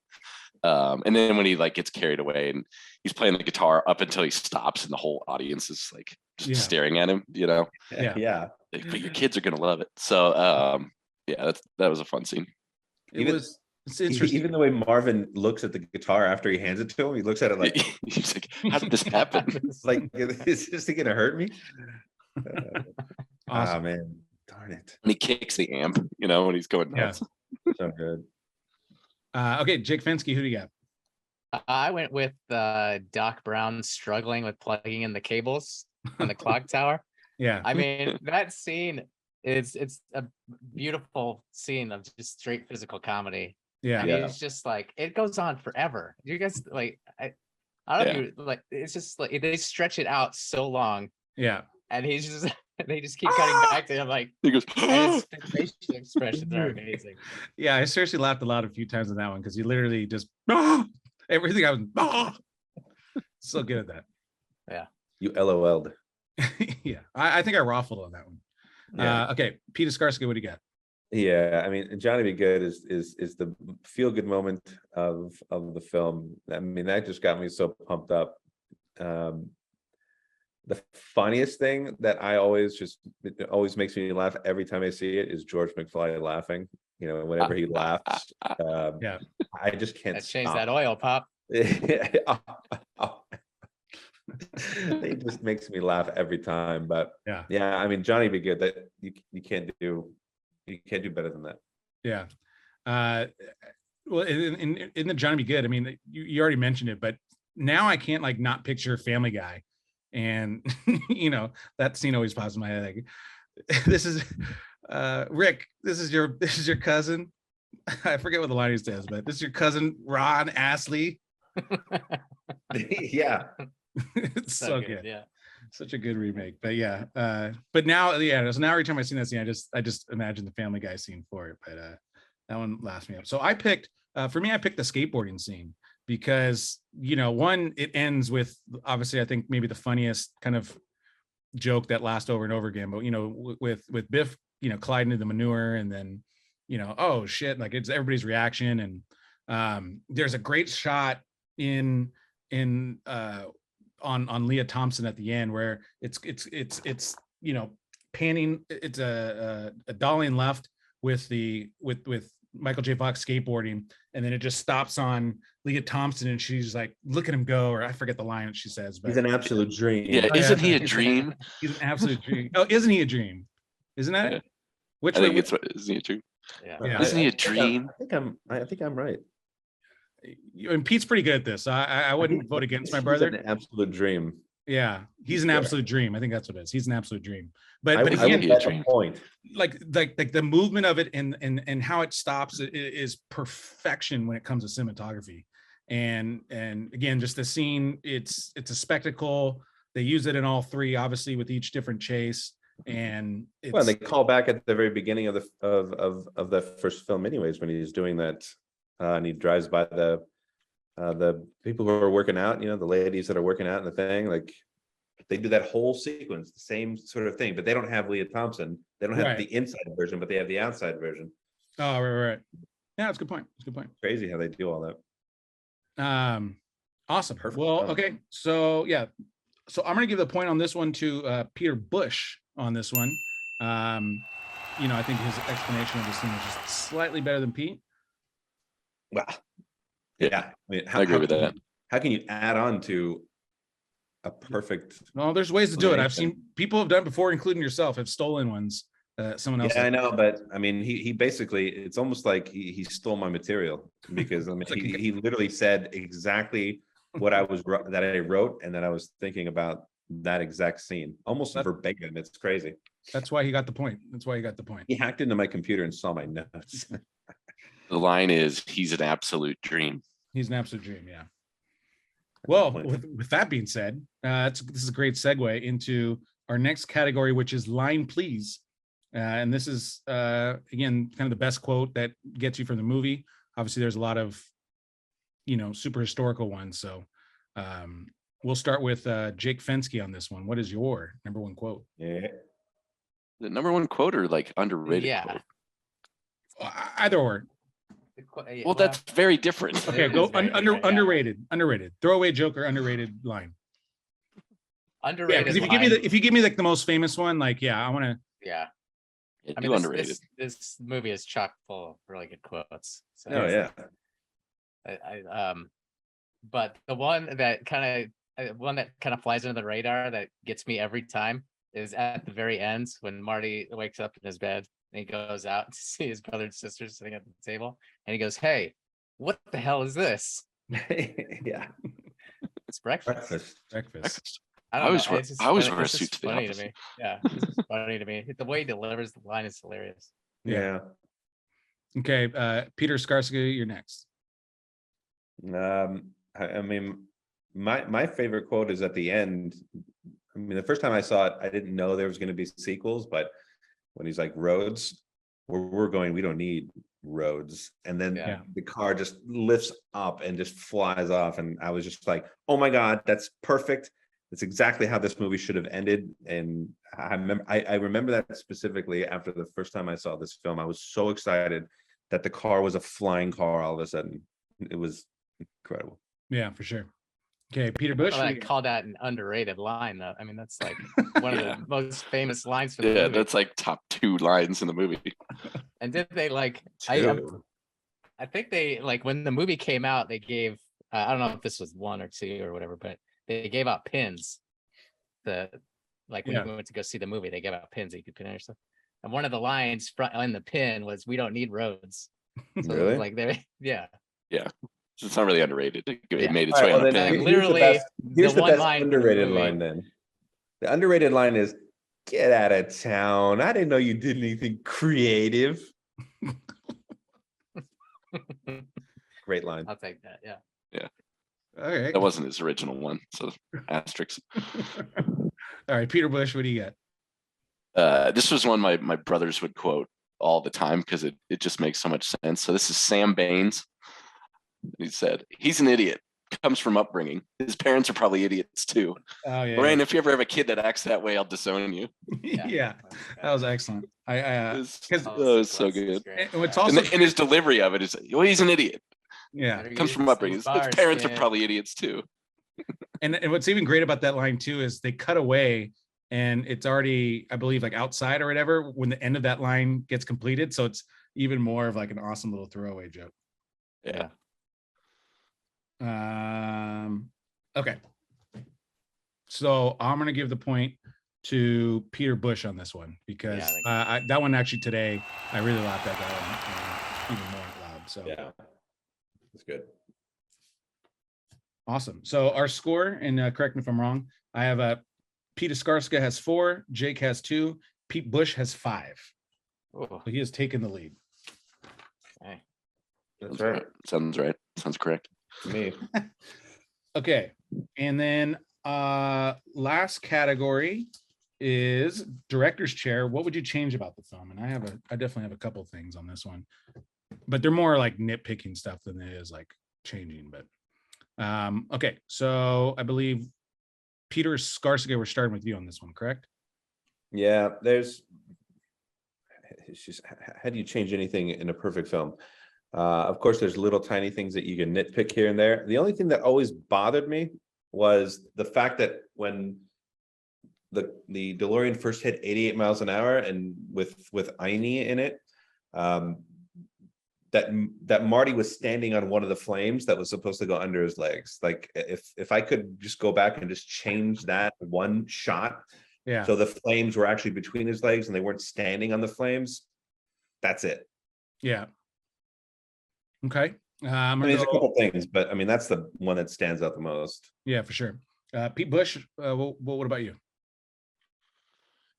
And then when he gets carried away and he's playing the guitar up until he stops and the whole audience is just staring at him, Yeah. But your kids are going to love it. So, that was a fun scene. It's interesting. Even the way Marvin looks at the guitar after he hands it to him, he looks at it like, he's like, how did this happen? Like, is this going to hurt me? Awesome. man, darn it. And he kicks the amp, when he's going nuts. So good. Okay, Jake Fenske, who do you got? I went with Doc Brown struggling with plugging in the cables on the clock tower. Yeah. I mean, that scene it's a beautiful scene of just straight physical comedy. Yeah. And he's just like, it goes on forever. You guys like, I don't know if you like, it's just like they stretch it out so long. Yeah. And he's just they just keep cutting back to him, like He goes, and his facial expressions are amazing. Yeah, I seriously laughed a few times on that one because he literally just everything. I was so good at that. Yeah. You LOL'd. Yeah, I think I raffled on that one. Yeah. Okay, Pete Escarcega, what do you got? Yeah, I mean, Johnny Be Good is the feel good moment of the film. I mean, that just got me so pumped up. The funniest thing that it always makes me laugh every time I see it is George McFly laughing. Whenever he laughs, Yeah, I just can't. Let's change that oil, Pop. It just makes me laugh every time. But yeah, I mean, Johnny Be Good. That you can't do better than that. Yeah. Well, in the Johnny Be Good, I mean, you already mentioned it, but now I can't like not picture Family Guy, and that scene always pops in my head. Like, this is Rick. This is your cousin. I forget what the line he says, but this is your cousin Ron Astley. Yeah. It's so good. Yeah. Such a good remake. But yeah. But now, so now every time I see that scene, I just imagine the Family Guy scene for it. But that one laughs me up. So I picked the skateboarding scene because one, it ends with obviously I think maybe the funniest kind of joke that lasts over and over again. But with Biff, colliding into the manure, and then oh shit, like it's everybody's reaction. And there's a great shot on Leah Thompson at the end where it's panning, it's a dollying left with Michael J. Fox skateboarding, and then it just stops on Leah Thompson and she's like, look at him go, or I forget the line that she says, but He's an absolute dream. Yeah, isn't he a dream? He's an absolute dream. Oh, isn't he a dream? Isn't that Yeah. it? Which I think one? isn't he a dream? Yeah. Isn't he a dream? I think I'm right. And Pete's pretty good at this. I wouldn't vote against my brother. He's an absolute dream. Yeah, he's an absolute dream. I think that's what it is. He's an absolute dream. But I again, would bet a point. like the movement of it and how it stops is perfection when it comes to cinematography. And again, just the scene, it's a spectacle. They use it in all three, obviously, with each different chase. And Well, they call back at the very beginning of the first film, anyways, when he's doing that, and he drives by the people who are working out, the ladies that are working out in the thing, like they do that whole sequence, the same sort of thing, but they don't have Leah Thompson. They don't have the inside version, but they have the outside version. Oh, right. Yeah, that's a good point. That's a good point. Crazy how they do all that. Awesome. Perfect. Well, okay. So yeah. So I'm gonna give the point on this one to Peter Busch on this one. I think his explanation of this thing was just slightly better than Pete. Wow. Yeah. I mean, I agree with that. How can you add on to a perfect? Well, there's ways to do it. I've seen people have done it before, including yourself, have stolen ones. Someone else. Yeah, I know, but I mean, he basically, it's almost like he stole my material, because I mean, he literally said exactly what I wrote, and then I was thinking about that exact scene, almost verbatim. It's crazy. That's why he got the point. He hacked into my computer and saw my notes. The line is, he's an absolute dream. He's an absolute dream. Yeah. Well, with that being said, this is a great segue into our next category, which is line please. And this is, again, kind of the best quote that gets you from the movie. Obviously, there's a lot of, super historical ones. So we'll start with Jake Fenske on this one. What is your number one quote? Yeah. The number one quote or like underrated quote? Either or. Well, that's very different. Okay, go underrated. Throwaway joke or underrated line. Underrated. Yeah, because if you give me like the most famous one, like I want to. Yeah. I mean, underrated. This movie is chock full of really good quotes. So but the one that kind of flies under the radar that gets me every time is at the very end when Marty wakes up in his bed and he goes out to see his brother and sister sitting at the table, and he goes, "Hey, what the hell is this?" Yeah. It's breakfast. Breakfast. I I don't always know. wear- It's just I always funny- wear a it's just suit to the funny office. me. Yeah, it's just funny to me. The way he delivers the line is hilarious. Yeah. Okay, Peter Skarsgård, you're next. I mean, my favorite quote is at the end. I mean, the first time I saw it, I didn't know there was going to be sequels, but when he's like, roads, we're going, we don't need roads. And then Yeah. the car just lifts up and just flies off. And I was just like, oh my God, that's perfect. That's exactly how this movie should have ended. And I remember that specifically after the first time I saw this film. I was so excited that the car was a flying car all of a sudden. It was incredible. Yeah, for sure. Okay, Peter Busch. Well, I call that an underrated line, though. I mean, that's like one Yeah. of the most famous lines for the Yeah, movie. that's like top 2 lines in the movie. And did they like? Two. I think they like when the movie came out, they gave I don't know if this was 1 or 2 or whatever, but they gave out pins. When Yeah. you went to go see the movie, they gave out pins that you could pin on yourself. And one of the lines in the pin was, "We don't need roads." So it was Really? like they, yeah. So it's not really underrated. It Yeah. made its All way right, on a well, then pin. here's the Literally, best- Here's the the one best line from the underrated movie. line then. The underrated line is, "Get out of town. I didn't know you did anything creative." Great line. I'll take that. Yeah. Okay. That wasn't his original one. So asterisks. All right, Peter Busch, what do you got? This was one my brothers would quote all the time because it just makes so much sense. So this is Sam Baines. He said, "He's an idiot. Comes from upbringing. His parents are probably idiots too. Oh yeah. Lorraine, if you ever have a kid that acts that way, I'll disown you." Yeah, that was excellent. Because Oh, it's so good. and what's also And his delivery of it is, "Well, he's an idiot. yeah, Comes from upbringing. His parents are probably idiots too." and what's even great about that line too is they cut away and it's already, I believe, like outside or whatever when the end of that line gets completed. So it's even more of like an awesome little throwaway joke. Yeah. Okay. So I'm gonna give the point to Peter Busch on this one because that one actually today I really laughed at that one even more out loud. So Yeah, it's good. awesome. So our score, and correct me if I'm wrong, I have Pete Escarcega has 4, Jake has 2, Pete Busch has 5. Oh, So he has taken the lead. okay. That's right. Sounds right. Sounds correct. To me. Okay, and then last category is director's chair. What would you change about the film? And I definitely have a couple things on this one, but they're more like nitpicking stuff than it is like changing. But okay, so I believe Peter Skarsgård, we're starting with you on this one, correct? Yeah, it's just, how do you change anything in a perfect film? Of course, there's little tiny things that you can nitpick here and there. The only thing that always bothered me was the fact that when the DeLorean first hit 88 miles an hour and with Einie in it, that Marty was standing on one of the flames that was supposed to go under his legs. Like if I could just go back and just change that one shot, Yeah. so the flames were actually between his legs and they weren't standing on the flames, that's it. Yeah. Okay. I mean, there's a couple things, but I mean, that's the one that stands out the most. Yeah, for sure. Pete Busch, what about you?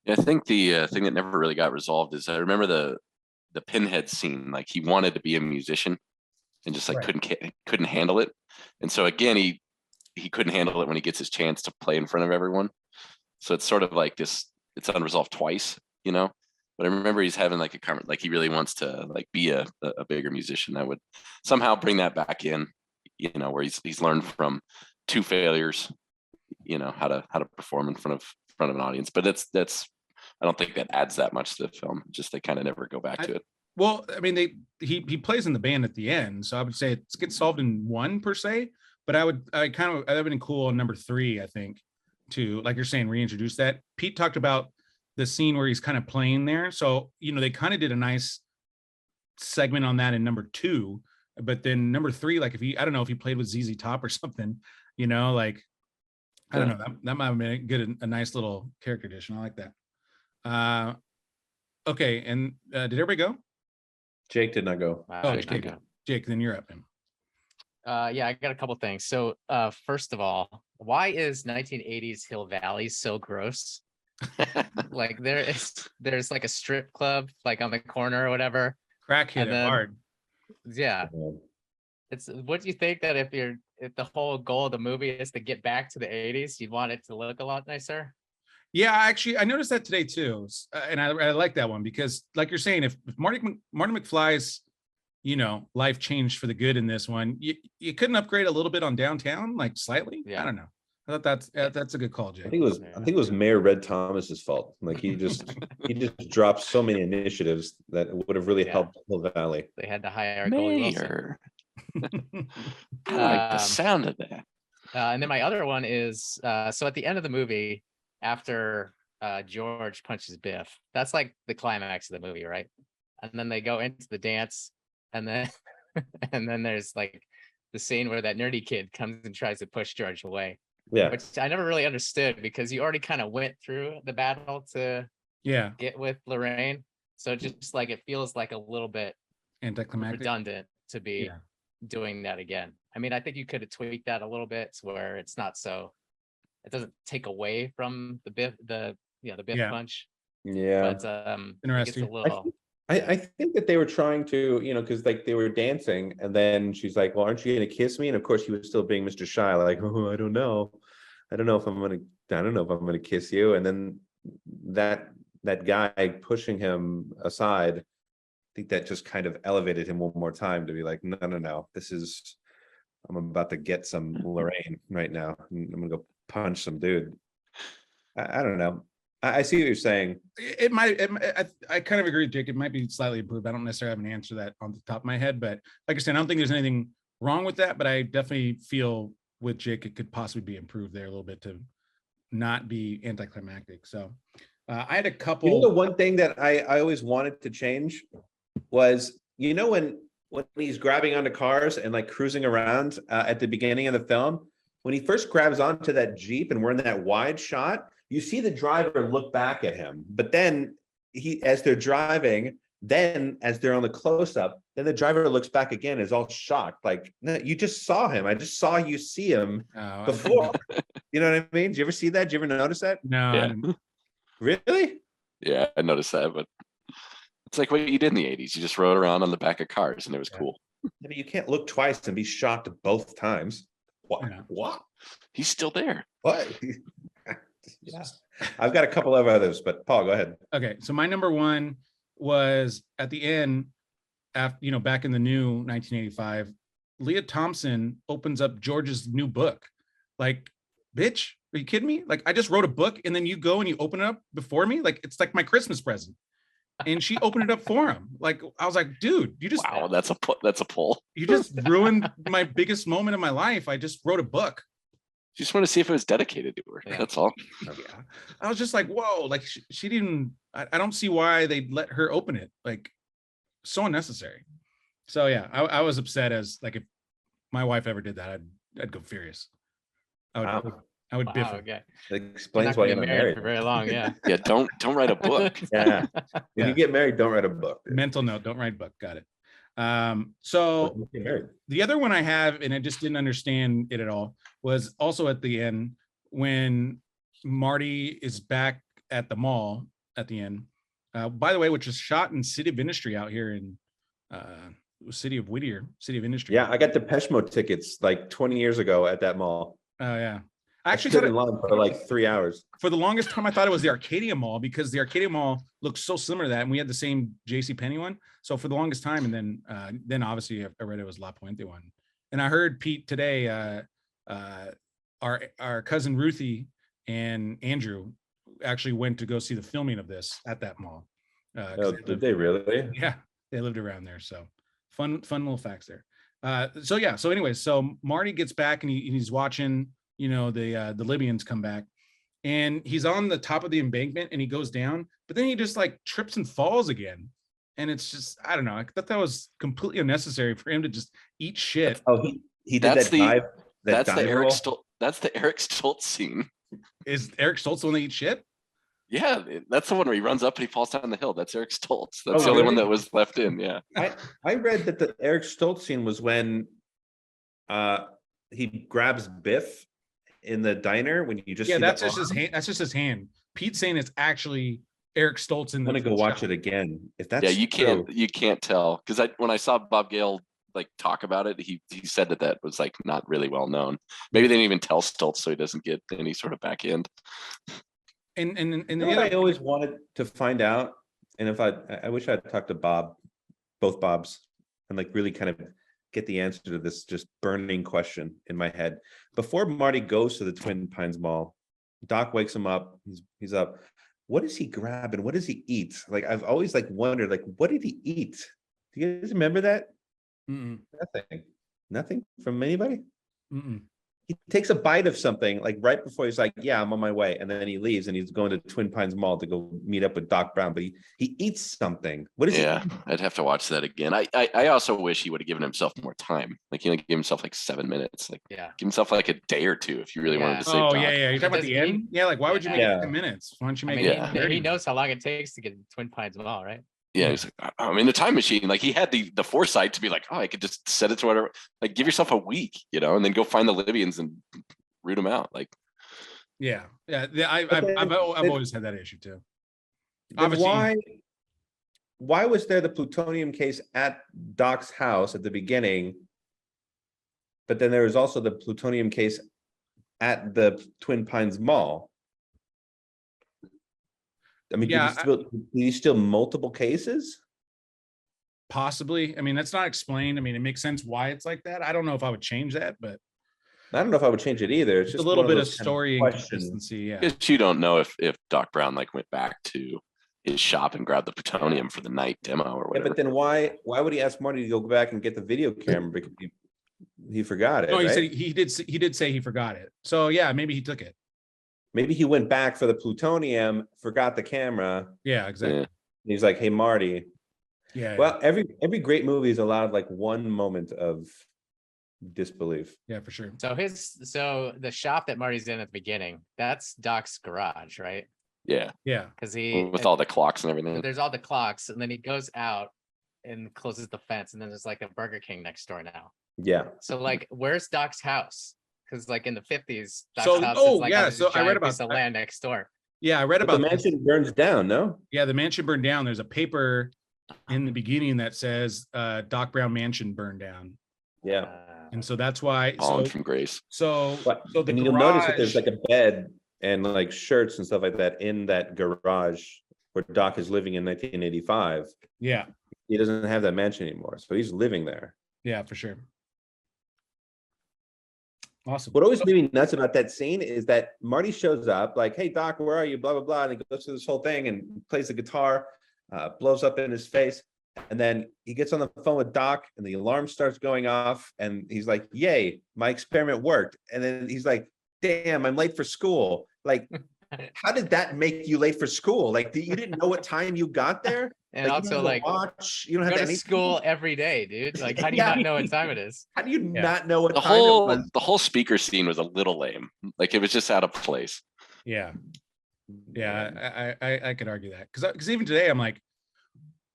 Yeah, I think the thing that never really got resolved is I remember the Pinhead scene. Like he wanted to be a musician and just like couldn't handle it. And so again, he couldn't handle it when he gets his chance to play in front of everyone. So it's sort of like this, it's unresolved twice, you know. But I remember he's having like a comment, like he really wants to like be a bigger musician that would somehow bring that back in, you know, where he's learned from 2 failures, you know, how to perform in front of an audience. But that's I don't think that adds that much to the film. Just they kind of never go back to it. Well, I mean, he plays in the band at the end, so I would say it gets solved in 1 per se. But I'd have been cool on number 3, I think, to, like you're saying, reintroduce that. Pete talked about the scene where he's kind of playing there, so you know they kind of did a nice segment on that in number 2. But then number 3, like I don't know if he played with ZZ Top or something, you know, like I don't know. That might have been a nice little character addition. I like that. Okay, and did everybody go? Jake did not go. Jake, then you're up, man. Yeah, I got a couple things. So first of all, why is 1980s Hill Valley so gross? Like there's like a strip club like on the corner or whatever. Crack hit it hard. Yeah. It's what do you think that if the whole goal of the movie is to get back to the 80s, you'd want it to look a lot nicer? Yeah, actually, I noticed that today too, and I like that one because, like you're saying, if Marty McFly's, life changed for the good in this one, you couldn't upgrade a little bit on downtown, like slightly. Yeah. I don't know. I thought that's a good call, Jay. I think it was Mayor Red Thomas's fault. Like he just dropped so many initiatives that would have really helped Hill Valley. They had to hire Mayor. I like the sound of that. And then my other one is so at the end of the movie, after George punches Biff, that's like the climax of the movie, right? And then they go into the dance, and then there's like the scene where that nerdy kid comes and tries to push George away. Yeah, which I never really understood because you already kind of went through the battle to get with Lorraine, so just like it feels like a little bit anticlimactic, redundant to be doing that again. I mean, I think you could have tweaked that a little bit to where it's not so. It doesn't take away from the Biff punch. Yeah, but interesting. It's a little. I think that they were trying to, because like they were dancing, and then she's like, "Well, aren't you gonna kiss me?" And of course, he was still being Mr. Shy, like, "Oh, I don't know if I'm gonna kiss you." And then that guy pushing him aside, I think that just kind of elevated him one more time to be like, "No, I'm about to get some Lorraine right now. I'm gonna go punch some dude." I don't know. I see what you're saying. I kind of agree, Jake. It might be slightly improved. I don't necessarily have an answer to that on the top of my head, but like I said, I don't think there's anything wrong with that, but I definitely feel with Jake, it could possibly be improved there a little bit to not be anticlimactic. So I had a couple. The one thing that I always wanted to change was, when he's grabbing onto cars and like cruising around at the beginning of the film, when he first grabs onto that Jeep and we're in that wide shot, you see the driver look back at him, but then as they're driving, then as they're on the close-up, then the driver looks back again, is all shocked. Like, no, you just saw him. I just saw you see him before. You know what I mean? Did you ever see that? Did you ever notice that? No. Yeah. Really? Yeah, I noticed that, but it's like what you did in the 80s. You just rode around on the back of cars and it was cool. I mean, you can't look twice and be shocked both times. What? Yeah. What? He's still there. What? Yeah. I've got a couple of others, but Paul, go ahead. Okay, so my number one was at the end, after back in the new 1985, Leah Thompson opens up George's new book. Like, bitch, are you kidding me? Like, I just wrote a book, and then you go and you open it up before me. Like, it's like my Christmas present. And she opened it up for him. Like, I was like, dude, you just that's a pull. You just ruined my biggest moment of my life. I just wrote a book. You just want to see if it was dedicated to her. Yeah. That's all. Yeah. I was just like, whoa, like she didn't, I don't see why they let her open it. Like, so unnecessary. So yeah, I was upset as like if my wife ever did that, I'd go furious. I would biff her. Okay. That explains why you're not married for very long. Yeah. Yeah. Don't write a book. Yeah. When you get married, don't write a book. Dude. Mental note, don't write a book. Got it. So the other one I have, and I just didn't understand it at all, was also at the end when Marty is back at the mall at the end. By the way, which is shot in City of Industry out here in City of Whittier, City of Industry. Yeah, I got Depeche Mode tickets like 20 years ago at that mall. Oh yeah. I actually stood in line for like 3 hours. For the longest time, I thought it was the Arcadia Mall because the Arcadia Mall looks so similar to that, and we had the same JCPenney one. So for the longest time, and then obviously I read it was La Puente one. And I heard Pete today, our cousin Ruthie and Andrew actually went to go see the filming of this at that mall. Did they really? Yeah, they lived around there. So fun little facts there. So anyways, so Marty gets back and he's watching. The Libyans come back, and he's on the top of the embankment and he goes down, but then he just like trips and falls again. And it's just, I don't know. I thought that was completely unnecessary for him to just eat shit. Oh, he did that dive. That's the Eric That's the Eric Stoltz scene. Is Eric Stoltz the one that eats shit? Yeah, that's the one where he runs up and he falls down the hill. That's Eric Stoltz. That's the Oh, only one really? that was left in. Yeah. I read that the Eric Stoltz scene was when he grabs Biff in the diner when you just Yeah, see that's the just his arm. hand. That's just his hand. Pete's saying it's actually Eric Stoltz in I'm the gonna go watch shot. it again. If that's Yeah, you true. can't tell, because when I saw Bob Gale like talk about it, he said that was like not really well known. Maybe they didn't even tell Stoltz so he doesn't get any sort of back end. And You know what I always wanted to find out, and if I wish I'd talked to both Bobs, and like really kind of get the answer to this just burning question in my head. Before Marty goes to the Twin Pines Mall, Doc wakes him up. He's up. What does he grab and what does he eat? Like I've always like wondered, like what did he eat? Do you guys remember that? Mm-mm. Nothing from anybody. Mm-mm. He takes a bite of something like right before he's like, yeah, I'm on my way. And then he leaves and he's going to Twin Pines Mall to go meet up with Doc Brown, but he eats something. What is Yeah, I'd have to watch that again. I also wish he would have given himself more time. Like he give himself like 7 minutes. Like give himself like a day or two if you really wanted to save Doc. Yeah. You're talking about the end? Yeah, like why would you make it 10 minutes? Why don't you make it? He knows how long it takes to get to Twin Pines Mall, right? Yeah, he's like, I'm in the time machine. Like he had the foresight to be like, oh, I could just set it to whatever. Like give yourself a week, and then go find the Libyans and root them out. Like, yeah. I've always had that issue too. Why was there the plutonium case at Doc's house at the beginning, but then there was also the plutonium case at the Twin Pines Mall? I mean, yeah, did he steal multiple cases? Possibly. I mean, that's not explained. I mean, it makes sense why it's like that. I don't know if I would change that, but I don't know if I would change it either. It's just a little bit of story inconsistency. Yeah, because you don't know if Doc Brown like went back to his shop and grabbed the plutonium for the night demo or whatever. Yeah, but then why would he ask Marty to go back and get the video camera because he forgot it? No, he right? said he did say he forgot it. So yeah, maybe he took it. Maybe he went back for the plutonium, forgot the camera. Yeah, exactly. Yeah. He's like, "Hey, Marty." Yeah. Well, every great movie is allowed like one moment of disbelief. Yeah, for sure. So the shop that Marty's in at the beginning, that's Doc's garage, right? Yeah. Yeah. Because with all the clocks and everything. There's all the clocks, and then he goes out and closes the fence, and then there's like a Burger King next door now. Yeah. So like, where's Doc's house? Because like in the 50s, Doc's so house is like on so I read about piece of land next door. Yeah, I read about the mansion burns down. No. Yeah, the mansion burned down. There's a paper in the beginning that says Doc Brown mansion burned down. Yeah. And so that's why. Fallen from grace. So the and you'll notice that there's like a bed and like shirts and stuff like that in that garage where Doc is living in 1985. Yeah. He doesn't have that mansion anymore, so he's living there. Yeah, for sure. Awesome. What always made me nuts about that scene is that Marty shows up like, "Hey, Doc, where are you?" Blah, blah, blah. And he goes through this whole thing and plays the guitar, blows up in his face. And then he gets on the phone with Doc and the alarm starts going off. And he's like, "Yay, my experiment worked." And then he's like, "Damn, I'm late for school." Like, how did that make you late for school? Like, you didn't know what time you got there? And like, also like, you don't have go to school every day, dude. Like, how do you not know what time it is? How do you not know what the time it was? The whole speaker scene was a little lame. Like it was just out of place. Yeah. Yeah, I could argue that. Because even today, I'm like,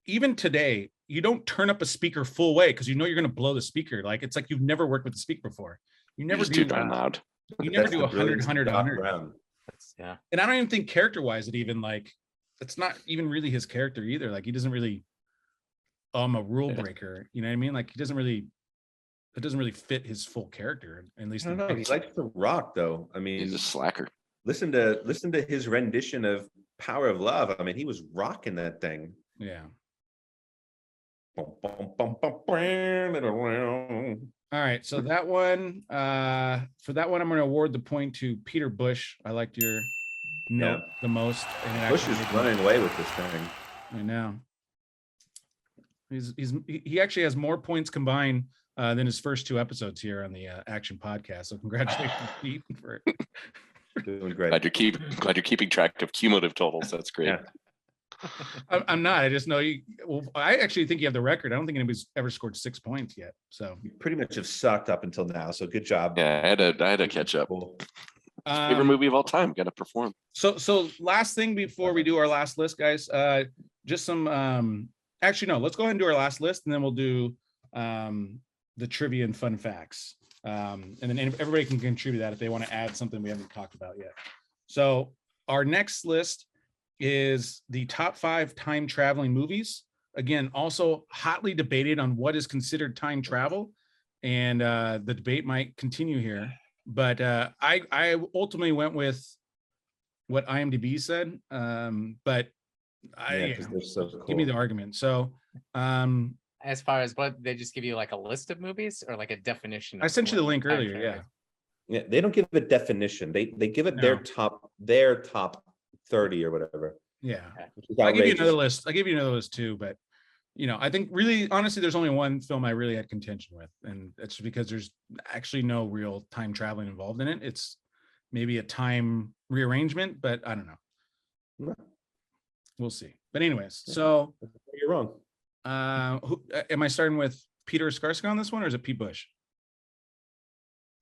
even today, you don't turn up a speaker full way because you know you're gonna blow the speaker. Like it's like you've never worked with the speaker before. You never do too darn loud. You never do 100, 100. Yeah. And I don't even think character-wise it even like it's not even really his character either. Like he doesn't really a rule breaker. You know what I mean? Like it doesn't really fit his full character, at least. I don't know. He likes to rock though. I mean, he's a slacker. Listen to his rendition of Power of Love. I mean, he was rocking that thing. Yeah. All right, so that one, for that one, I'm going to award the point to Peter Busch. I liked your note the most. And Busch is running away with this thing. I know. He actually has more points combined than his first two episodes here on the Action podcast. So congratulations, Pete, for doing great. Glad you're keeping track of cumulative totals. That's great. Yeah. I'm not. I just know you. Well, I actually think you have the record. I don't think anybody's ever scored 6 points yet. So You pretty much have sucked up until now. So good job. Yeah, I had to catch up. Cool. Favorite movie of all time. Got to perform. So last thing before we do our last list, guys. Just some. Actually, no. Let's go ahead and do our last list, and then we'll do the trivia and fun facts. And then everybody can contribute that if they want to add something we haven't talked about yet. So our next list is the top 5 time traveling movies. Again, also hotly debated on what is considered time travel, and the debate might continue here. But I ultimately went with what IMDb said. But So cool. give me the argument. So As far as what, they just give you like a list of movies or like a definition? I sent you the link earlier. Yeah. Yeah, they don't give a definition. They give it their top 30 or whatever. Yeah. I give you another list. I give you another list too, but I think really honestly, there's only one film I really had contention with, and it's because there's actually no real time traveling involved in it. It's maybe a time rearrangement, but I don't know. No. We'll see. But anyways, so You're wrong. who am I starting with? Peter Escarcega on this one, or is it Pete Busch?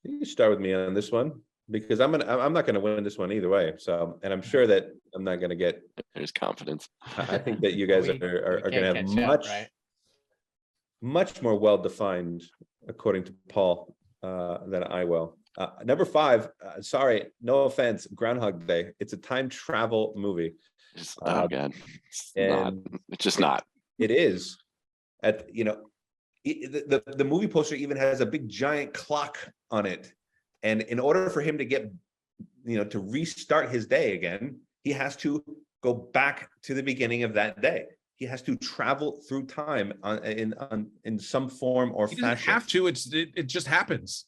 You can start with me on this one because I'm not gonna win this one either way. So, and I'm sure that I'm not gonna get. There's confidence. I think that you guys are gonna have much more well-defined, according to Paul, than I will. Number 5. Sorry, no offense. Groundhog Day. It's a time travel movie. Oh God, it's just not. It is. The movie poster even has a big giant clock on it, and in order for him to get to restart his day again, he has to go back to the beginning of that day. He has to travel through time in some form or fashion. Doesn't have to. It just happens.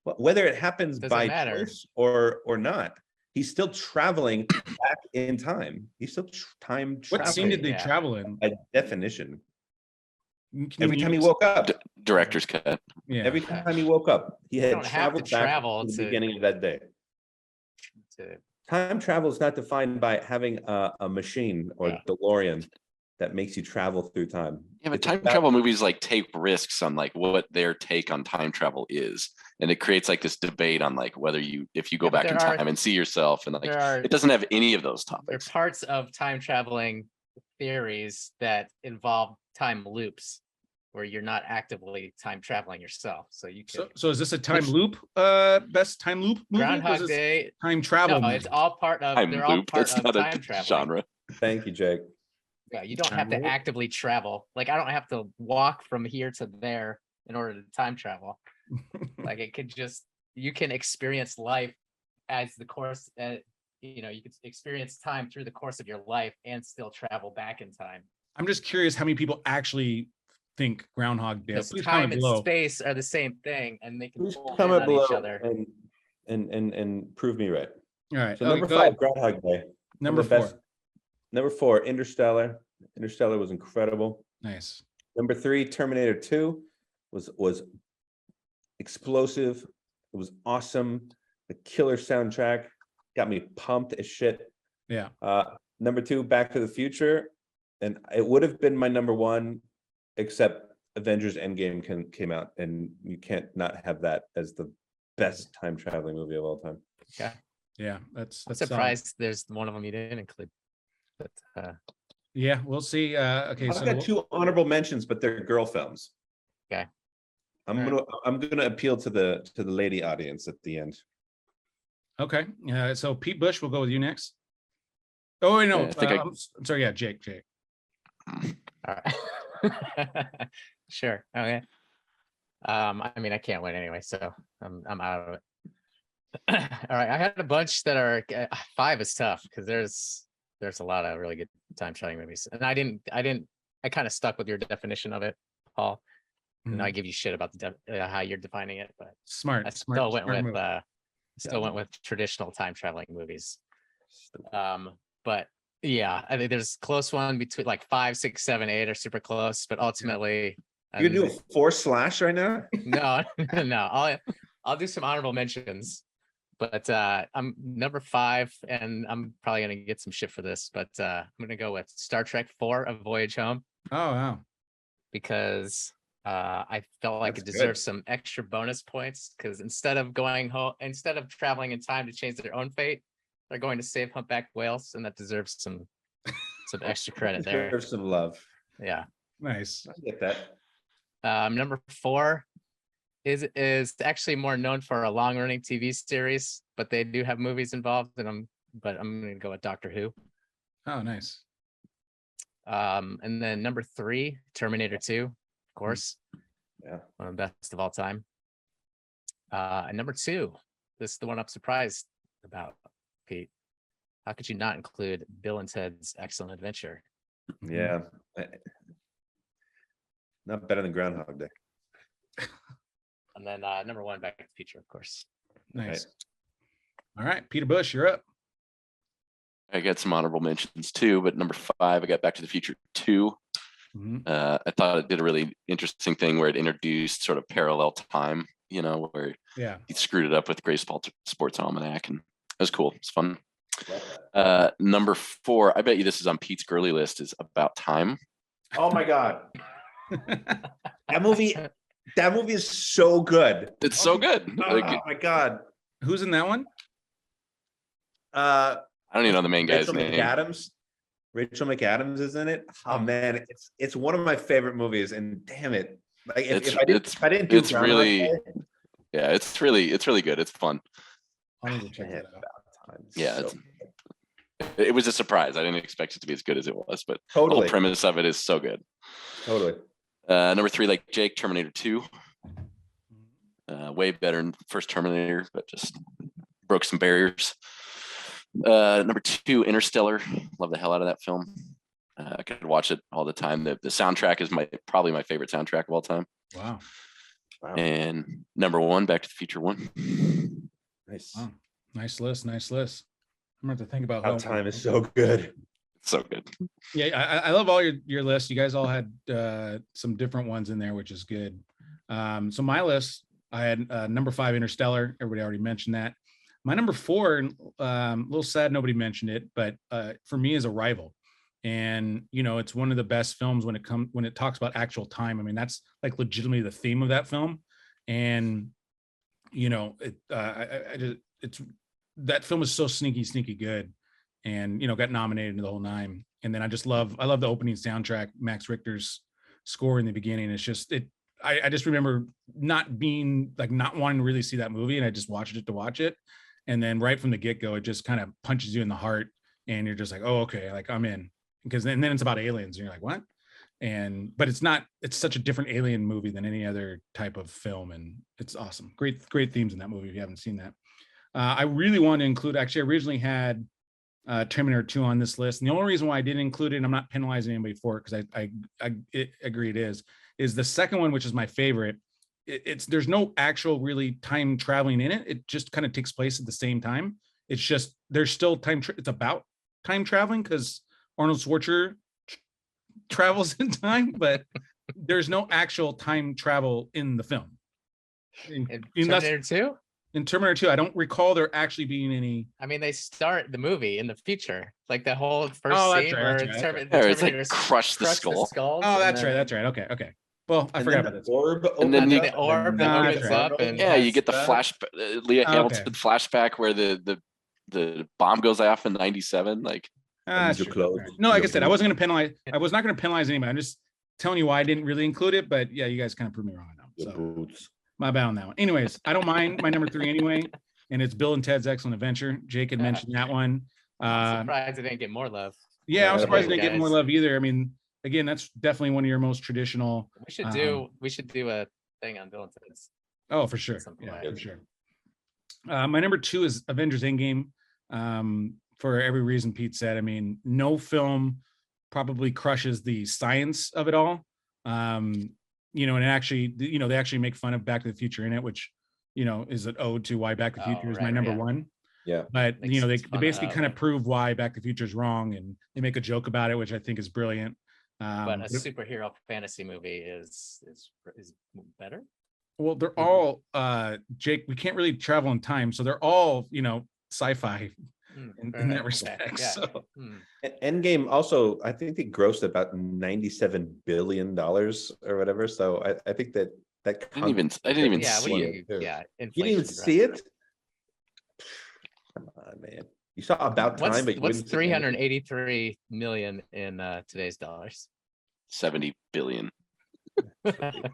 Well, whether it happens by choice or not, he's still traveling back in time. He's still time traveling. What scene did they travel in? By definition. Every time he woke up. Director's cut. Yeah. Every time he woke up, he had traveled back to the beginning of that day. Time travel is not defined by having a machine or DeLorean that makes you travel through time. Yeah, but time travel movies like take risks on like what their take on time travel is, and it creates like this debate on like whether if you go back in time and see yourself, and like it doesn't have any of those topics. There are parts of time traveling theories that involve time loops where you're not actively time traveling yourself. So you can. So is this a time loop? Best time loop movie? Groundhog Day. Time travel. No, it's all part of. They're all part of time travel genre. Thank you, Jake. Yeah, you don't have to actively travel. Like I don't have to walk from here to there in order to time travel. Like it could just, you can experience life as the course. You could experience time through the course of your life and still travel back in time. I'm just curious how many people actually think Groundhog Day. Because time and space are the same thing, and they can comment below each other and prove me right. All right. So number 5, Groundhog Day. Number 4. Number 4, Interstellar. Interstellar was incredible. Nice. Number 3, Terminator 2 was explosive. It was awesome. The killer soundtrack got me pumped as shit. Yeah. Number 2, Back to the Future, and it would have been my number 1, except Avengers Endgame came out, and you can't not have that as the best time traveling movie of all time. Okay. Yeah, that's surprised there's one of them you didn't include. But yeah, we'll see. Okay, I've got 2 honorable mentions, but they're girl films. Okay. I'm gonna appeal to the lady audience at the end. Okay. So Pete Busch, we'll go with you next. Oh wait, no. I'm sorry. Yeah, Jake. All right. Sure. Okay. I mean, I can't win anyway, so I'm out of it. All right. I had a bunch that are 5 is tough because there's a lot of really good time traveling movies, and I kind of stuck with your definition of it, Paul. And I give you shit about how you're defining it, but smart. I still went with traditional time traveling movies. But yeah, I think there's a close one between like 5, 6, 7, 8 are super close, but ultimately you gonna do a 4 slash right now? No. I'll do some honorable mentions, But I'm number 5, and I'm probably gonna get some shit for this, but I'm gonna go with Star Trek 4: A Voyage Home, Oh wow. because I felt like That's it deserves good. some extra bonus points, because instead of traveling in time to change their own fate, they're going to save humpback whales, and that deserves some extra credit there. Deserves some love. Yeah. Nice. I get that. Number 4 is actually more known for a long-running TV series, but they do have movies involved, and I'm gonna go with Doctor Who. Oh, nice. And then number 3, Terminator 2, of course. Yeah. One of the best of all time. And number 2, this is the one I'm surprised about, Pete. How could you not include Bill and Ted's Excellent Adventure? Yeah. Not better than Groundhog Day. And then number 1, Back to the Future, of course. Nice. All right, Peter Busch, you're up. I got some honorable mentions too, but number 5, I got Back to the Future 2. I thought it did a really interesting thing where it introduced sort of parallel time, where he screwed it up with Grace Sports Almanac, and it was cool. It's fun. Number 4, I bet you this is on Pete's girly list, is About Time. Oh my God. That movie is so good. It's so good. Oh my God. Who's in that one? I don't even know the main guy's Rachel name. McAdams. Rachel McAdams is in it. Oh man, it's one of my favorite movies, and damn it, like if I didn't do it's really it's really good. It's fun. I need to check that out. Yeah, it was a surprise. I didn't expect it to be as good as it was, but totally. The whole premise of it is so good. Totally. Number 3, like Jake, Terminator 2. Way better than first Terminator, but just broke some barriers. Number 2, Interstellar. Love the hell out of that film. I could watch it all the time. The soundtrack is probably my favorite soundtrack of all time. Wow. And number 1, Back to the Future 1. Nice. Wow. Nice list. I'm gonna have to think about How time is so good. So good. Yeah, I love all your lists. You guys all had some different ones in there, which is good. So my list, I had number 5, Interstellar. Everybody already mentioned that. My number 4, a little sad nobody mentioned it, but for me is Arrival. And it's one of the best films when it talks about actual time. I mean, that's like legitimately the theme of that film. And that film is so sneaky good, and got nominated the whole 9. And then I love the opening soundtrack, Max Richter's score in the beginning. It's just I just remember not wanting to really see that movie, and I just watched it to watch it. And then right from the get-go, it just kind of punches you in the heart, and you're just like, oh, okay, like I'm in. Because then it's about aliens, and you're like, what? But it's such a different alien movie than any other type of film, and it's awesome. Great themes in that movie if you haven't seen that. I really wanted to include, actually, I originally had Terminator 2 on this list. And the only reason why I didn't include it, and I'm not penalizing anybody for it, because I agree it is the second one, which is my favorite. There's no actual really time traveling in it. It just kind of takes place at the same time. It's just, there's still it's about time traveling, because Arnold Schwarzenegger travels in time, but there's no actual time travel in the film. In Terminator 2? In Terminator 2, I don't recall there actually being any. I mean, they start the movie in the future, like the whole first scene where it's like crush the skull. Oh, that's right. Okay. Well, I forgot about this. And then the orb that opens up, and you get the Leah Hamilton flashback where the bomb goes off in '97. Like, no, like I said, I wasn't going to penalize. I was not going to penalize anybody. I'm just telling you why I didn't really include it. But yeah, you guys kind of proved me wrong now. So my bad on that one. Anyways, I don't mind my number 3 anyway, and it's Bill and Ted's Excellent Adventure. Jake had mentioned that one. I'm surprised it didn't get more love. Yeah, I'm surprised it didn't get more love either. I mean, again, that's definitely one of your most traditional. We should do a thing on Bill and Ted's. Oh, for sure. Yeah, for sure. My number 2 is Avengers Endgame. For every reason Pete said. I mean, no film probably crushes the science of it all. And it actually, they actually make fun of Back to the Future in it, which, is an ode to why Back to the Future is my number 1. Yeah. But, they basically kind of prove why Back to the Future is wrong, and they make a joke about it, which I think is brilliant. But a superhero fantasy movie is better. Well, they're all Jake, we can't really travel in time, so they're all, sci-fi in that respect. Yeah. So Endgame also, I think they grossed about $97 billion or whatever. So I think that I didn't even Yeah, see it. You didn't inflation even see it? Come on, man. You saw About Time, but you what's wouldn't see Endgame? 383 million in today's dollars? 70 billion. Get out of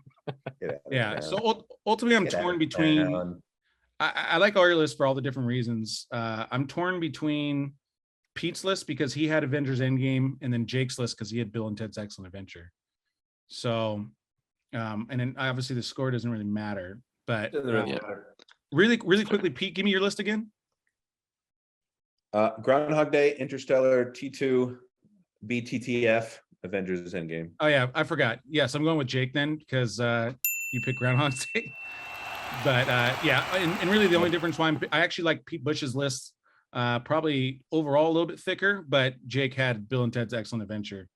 yeah. town. So ultimately, I'm Get out torn of between. town. I like our list for all the different reasons. I'm torn between Pete's list because he had Avengers Endgame, and then Jake's list because he had Bill and Ted's Excellent Adventure. So, and then obviously the score doesn't really matter. But Doesn't really matter. really quickly, Pete, give me your list again. Groundhog Day, Interstellar, T2, BTTF, Avengers Endgame. Oh yeah, I forgot. Yes, I'm going with Jake then because you picked Groundhog Day. But yeah, and really the only difference why I actually like Pete Busch's list, probably overall a little bit thicker, but Jake had Bill and Ted's Excellent Adventure.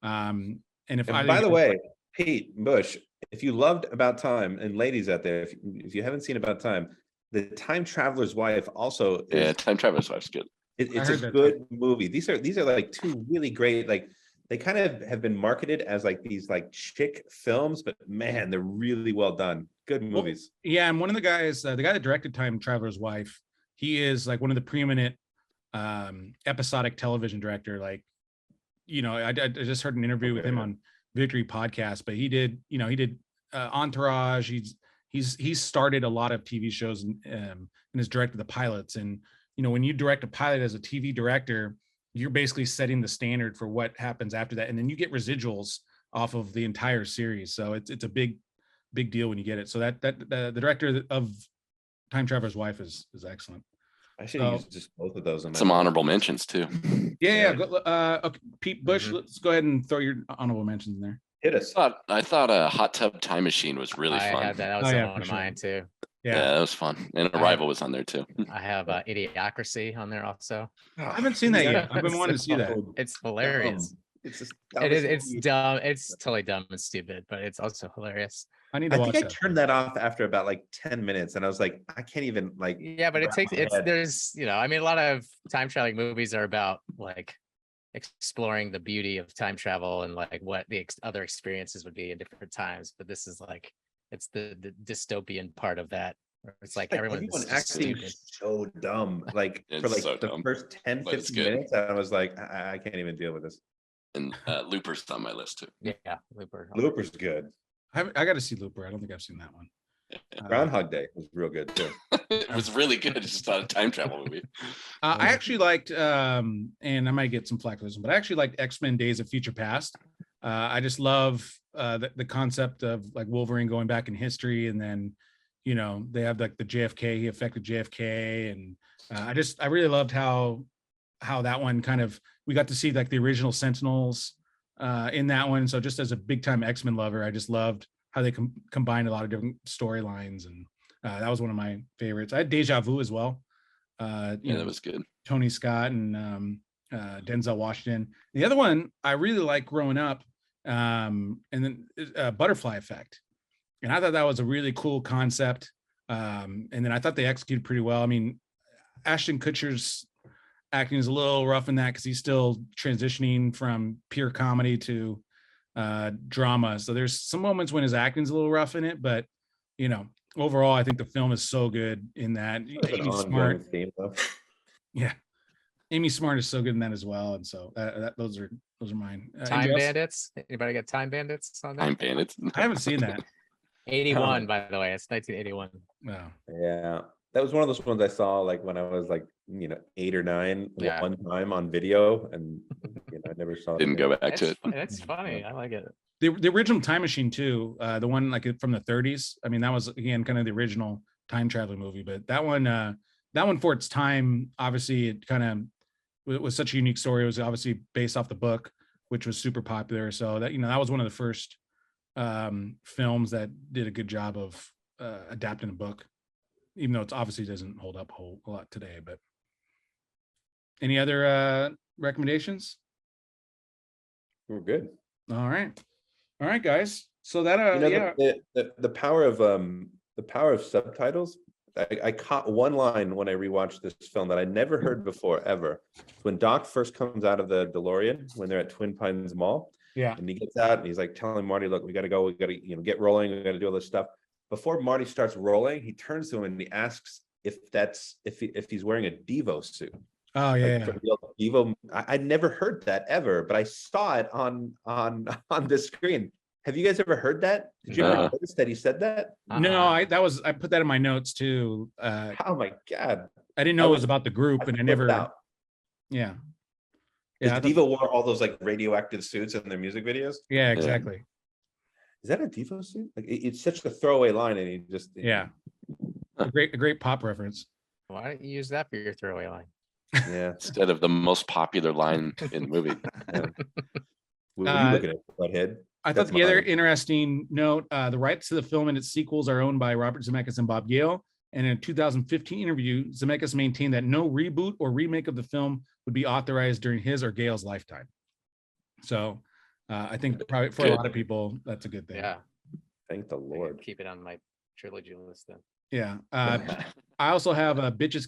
And by the way, Pete Busch, if you loved About Time, and ladies out there, if you haven't seen About Time, The Time Traveler's Wife also is, Yeah, Time Traveler's Wife's good. It's a good movie. These are like two really great, like they kind of have been marketed as like these like chick films, but man, they're really well done. Good movies. Well, yeah, and one of the guys, the guy that directed Time Traveler's Wife, he is like one of the preeminent episodic television director. Like, I just heard an interview with him on Victory Podcast, but he did Entourage. He's started a lot of TV shows and has directed the pilots. And when you direct a pilot as a TV director, you're basically setting the standard for what happens after that, and then you get residuals off of the entire series. So it's a big deal when you get it. So that the director of Time Traveler's Wife is excellent. I should use just both of those. Some honorable mentions too. Yeah. Okay, Pete Busch, let's go ahead and throw your honorable mentions in there. Hit us. I thought a Hot Tub Time Machine was really fun. I had that. That was one of mine too. Yeah, that was fun. And Arrival was on there too. I have Idiocracy on there also. I haven't seen that yet. I've been wanting to see that. It's hilarious. It's just it's dumb. It's totally dumb and stupid, but it's also hilarious. I need to watch I turned that off after about like 10 minutes, and I was like, I can't even like. Yeah, but there's I mean, a lot of time traveling movies are about like exploring the beauty of time travel and like what the other experiences would be in different times. But this is like, it's the dystopian part of that. It's like everyone actually so dumb. Like for like so the first 10, 15 minutes, I was like, I can't even deal with this. And Looper's on my list too. Yeah, Looper's good. I got to see Looper. I don't think I've seen that one. Groundhog Day was real good too. It was really good. It's just not a time travel movie. I actually liked, and I might get some flack for this one, but I actually liked X-Men Days of Future Past. I just love the concept of like Wolverine going back in history, and then they have like the JFK, he affected JFK, and I really loved how that one kind of, we got to see like the original Sentinels in that one. So just as a big time X-Men lover, I just loved how they combined a lot of different storylines, and that was one of my favorites. I had Deja Vu as well. That was good. Tony Scott and Denzel Washington. The other one I really liked growing up, and then Butterfly Effect, and I thought that was a really cool concept. And then I thought they executed pretty well. I mean, Ashton Kutcher's acting is a little rough in that because he's still transitioning from pure comedy to drama. So there's some moments when his acting's a little rough in it, but overall, I think the film is so good in that. Amy Smart, yeah, Amy Smart is so good in that as well, and so those are mine. Time Bandits. Anybody got Time Bandits on that? Time Bandits. I haven't seen that. 81, by the way. It's 1981. Wow. Yeah, that was one of those ones I saw like when I was like 8 or 9 one time on video, and I never saw it. Didn't go back to it. That's funny. I like it. The original Time Machine too, the one like from the 30s. I mean, that was again kind of the original time traveling movie, but that one for its time, obviously it kind of was such a unique story. It was obviously based off the book, which was super popular. So that that was one of the first films that did a good job of adapting a book, even though it obviously doesn't hold up a whole lot today. But any other recommendations? We're good. All right, guys. So that the power of subtitles. I caught one line when I rewatched this film that I never heard before ever. When Doc first comes out of the DeLorean when they're at Twin Pines Mall. Yeah. And he gets out and he's like telling Marty, look, we got to go. We got to, get rolling. We got to do all this stuff. Before Marty starts rolling, he turns to him and he asks if he's wearing a Devo suit. Oh yeah. Like Devo. I never heard that ever, but I saw it on the screen. Have you guys ever heard that? Did you ever notice that he said that? No, I put that in my notes too. Oh my God. I didn't know it was about the group, and I never. Yeah. Yeah. Devo wore all those like radioactive suits in their music videos. Yeah, exactly. Is that a Devo suit? Like it's such a throwaway line, and he just a great pop reference. Why don't you use that for your throwaway line? Yeah, instead of the most popular line in the movie. Yeah. What are you looking at, butthead? I thought the other interesting note, the rights to the film and its sequels are owned by Robert Zemeckis and Bob Gale. And in a 2015 interview, Zemeckis maintained that no reboot or remake of the film would be authorized during his or Gale's lifetime. So I think probably for a lot of people, that's a good thing. Yeah. Thank the Lord. Keep it on my trilogy list then. Yeah. I also have bitches.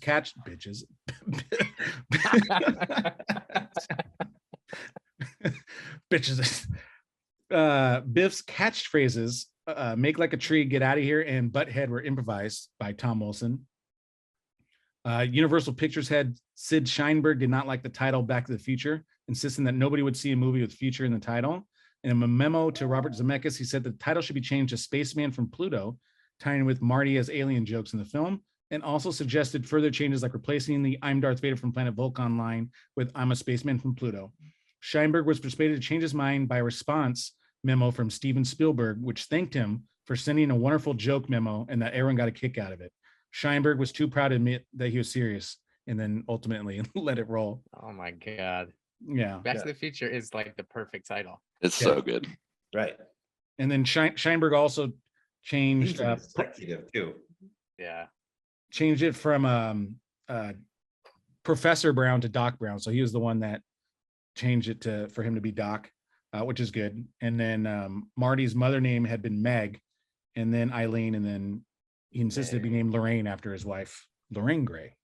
Bitches. Biff's catchphrases, make like a tree, get out of here, and butthead were improvised by Tom Wilson. Universal Pictures head Sid Sheinberg did not like the title Back to the Future, insisting that nobody would see a movie with future in the title. In a memo to Robert Zemeckis, he said the title should be changed to Spaceman from Pluto, tying with Marty as alien jokes in the film, and also suggested further changes like replacing the I'm Darth Vader from Planet Vulcan line with I'm a Spaceman from Pluto. Sheinberg was persuaded to change his mind by a response memo from Steven Spielberg, which thanked him for sending a wonderful joke memo and that everyone got a kick out of it. Sheinberg was too proud to admit that he was serious and then ultimately let it roll. Oh my God. Yeah. Back to the Future is like the perfect title. It's so good. Right. And then Sheinberg also changed executive too. Yeah. Changed it from Professor Brown to Doc Brown. So he was the one that changed it for him to be Doc, which is good. And then Marty's mother name had been Meg, and then Eileen, and then he insisted to be named Lorraine after his wife, Lorraine Gray.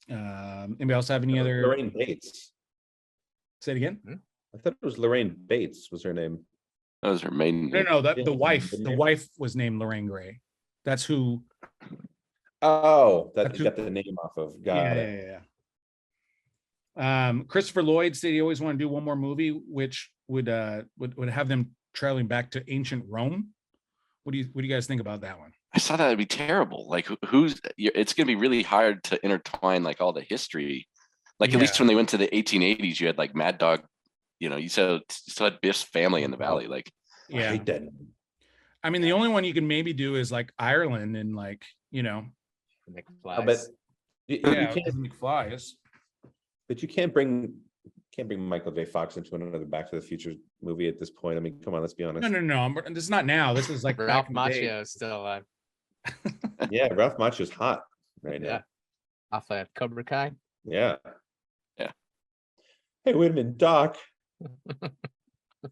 Anybody else have any other? Lorraine Bates. Say it again. I thought it was Lorraine Bates was her name. That was her maiden name. No, the wife was named Lorraine Gray. That's who. Oh, that you got the name off of. Yeah. Christopher Lloyd said he always wanted to do one more movie, which would have them traveling back to ancient Rome. What do you guys think about that one? I saw that would be terrible. Like it's going to be really hard to intertwine like all the history. Like at least when they went to the 1880s, you had like Mad Dog, you still had Biff's family in the valley. Like, I hate that. I mean, the only one you can maybe do is like Ireland and like, McFly's. McFly's. But you can't bring Michael J. Fox into another Back to the Future movie at this point. I mean, come on, let's be honest. No. This is not now. This is like Ralph Macchio is still alive. Yeah, Ralph Macchio's hot right now. Off of Cobra Kai. Yeah. Hey, wait a minute, Doc.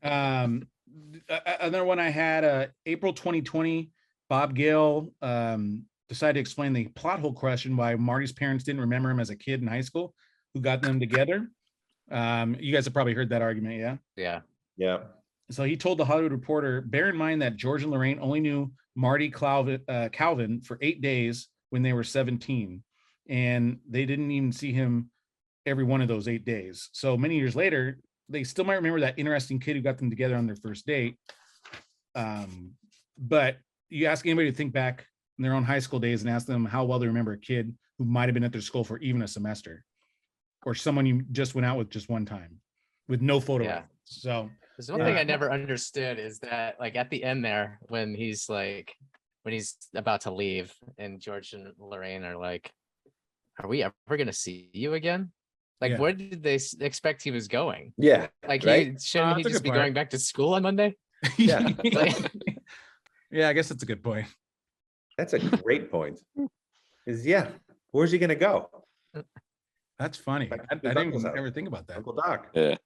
Another one I had, April 2020, Bob Gale decided to explain the plot hole question why Marty's parents didn't remember him as a kid in high school, who got them together. You guys have probably heard that argument, yeah? Yeah. So he told the Hollywood Reporter, bear in mind that George and Lorraine only knew Marty Calvin for 8 days when they were 17, and they didn't even see him every one of those 8 days. So many years later, they still might remember that interesting kid who got them together on their first date. But you ask anybody to think back in their own high school days and ask them how well they remember a kid who might have been at their school for even a semester, or someone you just went out with just one time with no photo. Yeah. So there's one thing I never understood is that like at the end there, when he's about to leave and George and Lorraine are like, are we ever going to see you again? Like, where did they expect he was going? Yeah. Like, right? shouldn't he just be going back to school on Monday? Yeah. Yeah, I guess that's a good point. That's a great point. Where's he going to go? That's funny. I didn't ever think about that. Uncle Doc. Yeah.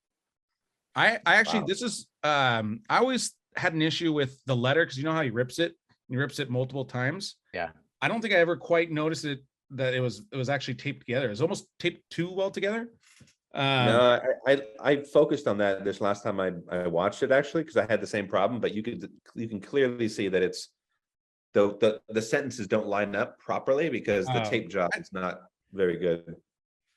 I actually, Wow. this is, I always had an issue with the letter because you know how he rips it? He rips it multiple times. Yeah. I don't think I ever quite noticed it that it was actually taped together. It was almost taped too well together. No, I focused on that this last time I watched it actually because I had the same problem. But you can clearly see that it's the sentences don't line up properly because the tape job is not very good.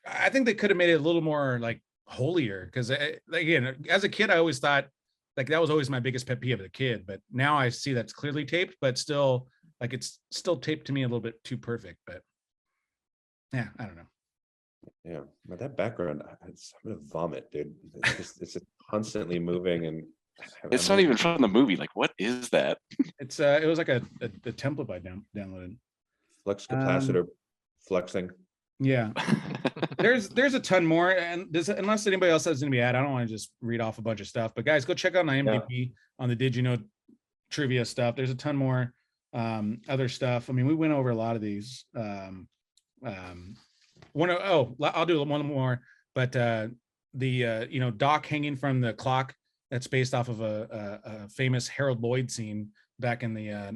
I think they could have made it a little more like holier because again, as a kid, I always thought like that was always my biggest pet peeve as a kid. But now I see that's clearly taped, but still like it's still taped to me a little bit too perfect. But yeah, I don't know. Yeah, but that background, I'm gonna vomit, dude. It's just constantly moving, and It's not even from the movie. Like, what is that? It's it was like a template I downloaded. flux capacitor flexing. Yeah, there's a ton more, and unless anybody else has anything to add, I don't want to just read off a bunch of stuff. But guys, go check out my IMDb on the Did You Know trivia stuff. There's a ton more other stuff. I mean, we went over a lot of these. I'll do one more, but the Doc hanging from the clock that's based off of a famous Harold Lloyd scene back in the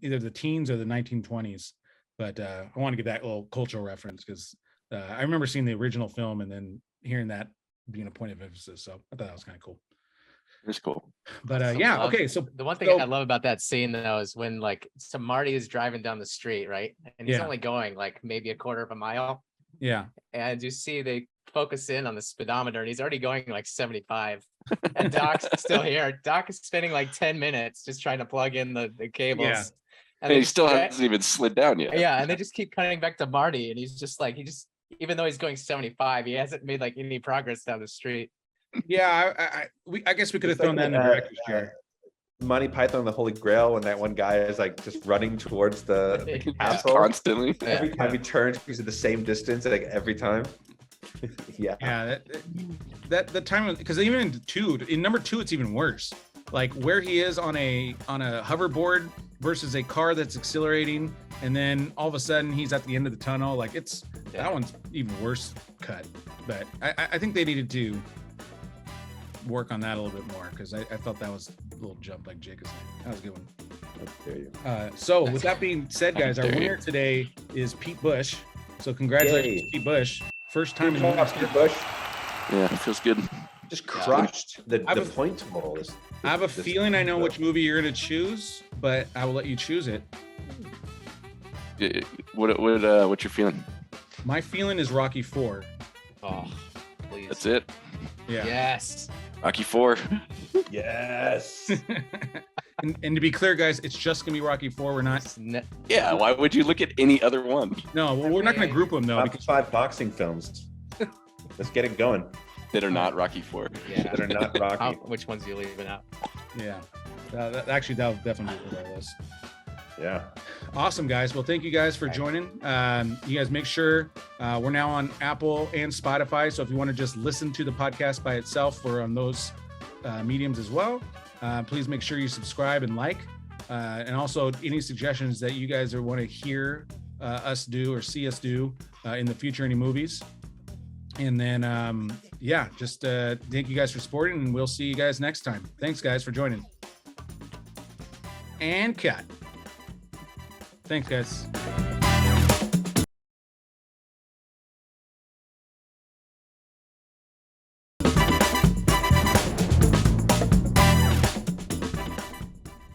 either the teens or the 1920s. But I want to give that little cultural reference because I remember seeing the original film and then hearing that being a point of emphasis. So I thought that was kind of cool. It's cool. But Awesome. okay. So the one thing I love about that scene though is when like so Marty is driving down the street, right? And he's only going like maybe a quarter of a mile. Yeah. And you see they focus in on the speedometer and he's already going like 75. And Doc's still here. Doc is spending like 10 minutes just trying to plug in the cables. Yeah. And he still hasn't even slid down yet. Yeah, and they just keep cutting back to Marty, and he's just like, even though he's going 75, he hasn't made like any progress down the street. Yeah, I guess we could have thrown that in the director's chair. Monty Python and the Holy Grail, when that one guy is like just running towards the castle constantly. Every time he turns, he's at the same distance, like every time. Yeah, that the time because even in number 2, it's even worse. Like where he is on a hoverboard versus a car that's accelerating, and then all of a sudden he's at the end of the tunnel. Like that one's even worse cut. But I think they needed to work on that a little bit more because I felt that was a little jump, like Jake was saying. That was a good one. How dare you. So with that being said, guys, our winner today is Pete Busch. So congratulations, Pete Busch. First time in Pete Busch. Yeah, it feels good. Just crushed the point total. I have a feeling I know which movie you're going to choose, but I will let you choose it. What's your feeling? My feeling is Rocky 4. Oh, please. That's it. Yeah. Yes. Rocky 4. Yes. and to be clear, guys, it's just gonna be Rocky 4. We're not. Yeah. Why would you look at any other one? No, well, we're not gonna group them though. Top 5 boxing films. Let's get it going. That are not Rocky 4. Yeah. That are not Rocky. Which ones are you leaving out? Yeah. Actually, that'll definitely be on our list. Yeah. Awesome, guys. Well, thank you guys for joining. You guys make sure we're now on Apple and Spotify. So if you want to just listen to the podcast by itself, we're on those mediums as well. Please make sure you subscribe and like. And also any suggestions that you guys want to hear us do or see us do in the future, any movies. And then, just thank you guys for supporting, and we'll see you guys next time. Thanks, guys, for joining. And cut. Thanks, guys.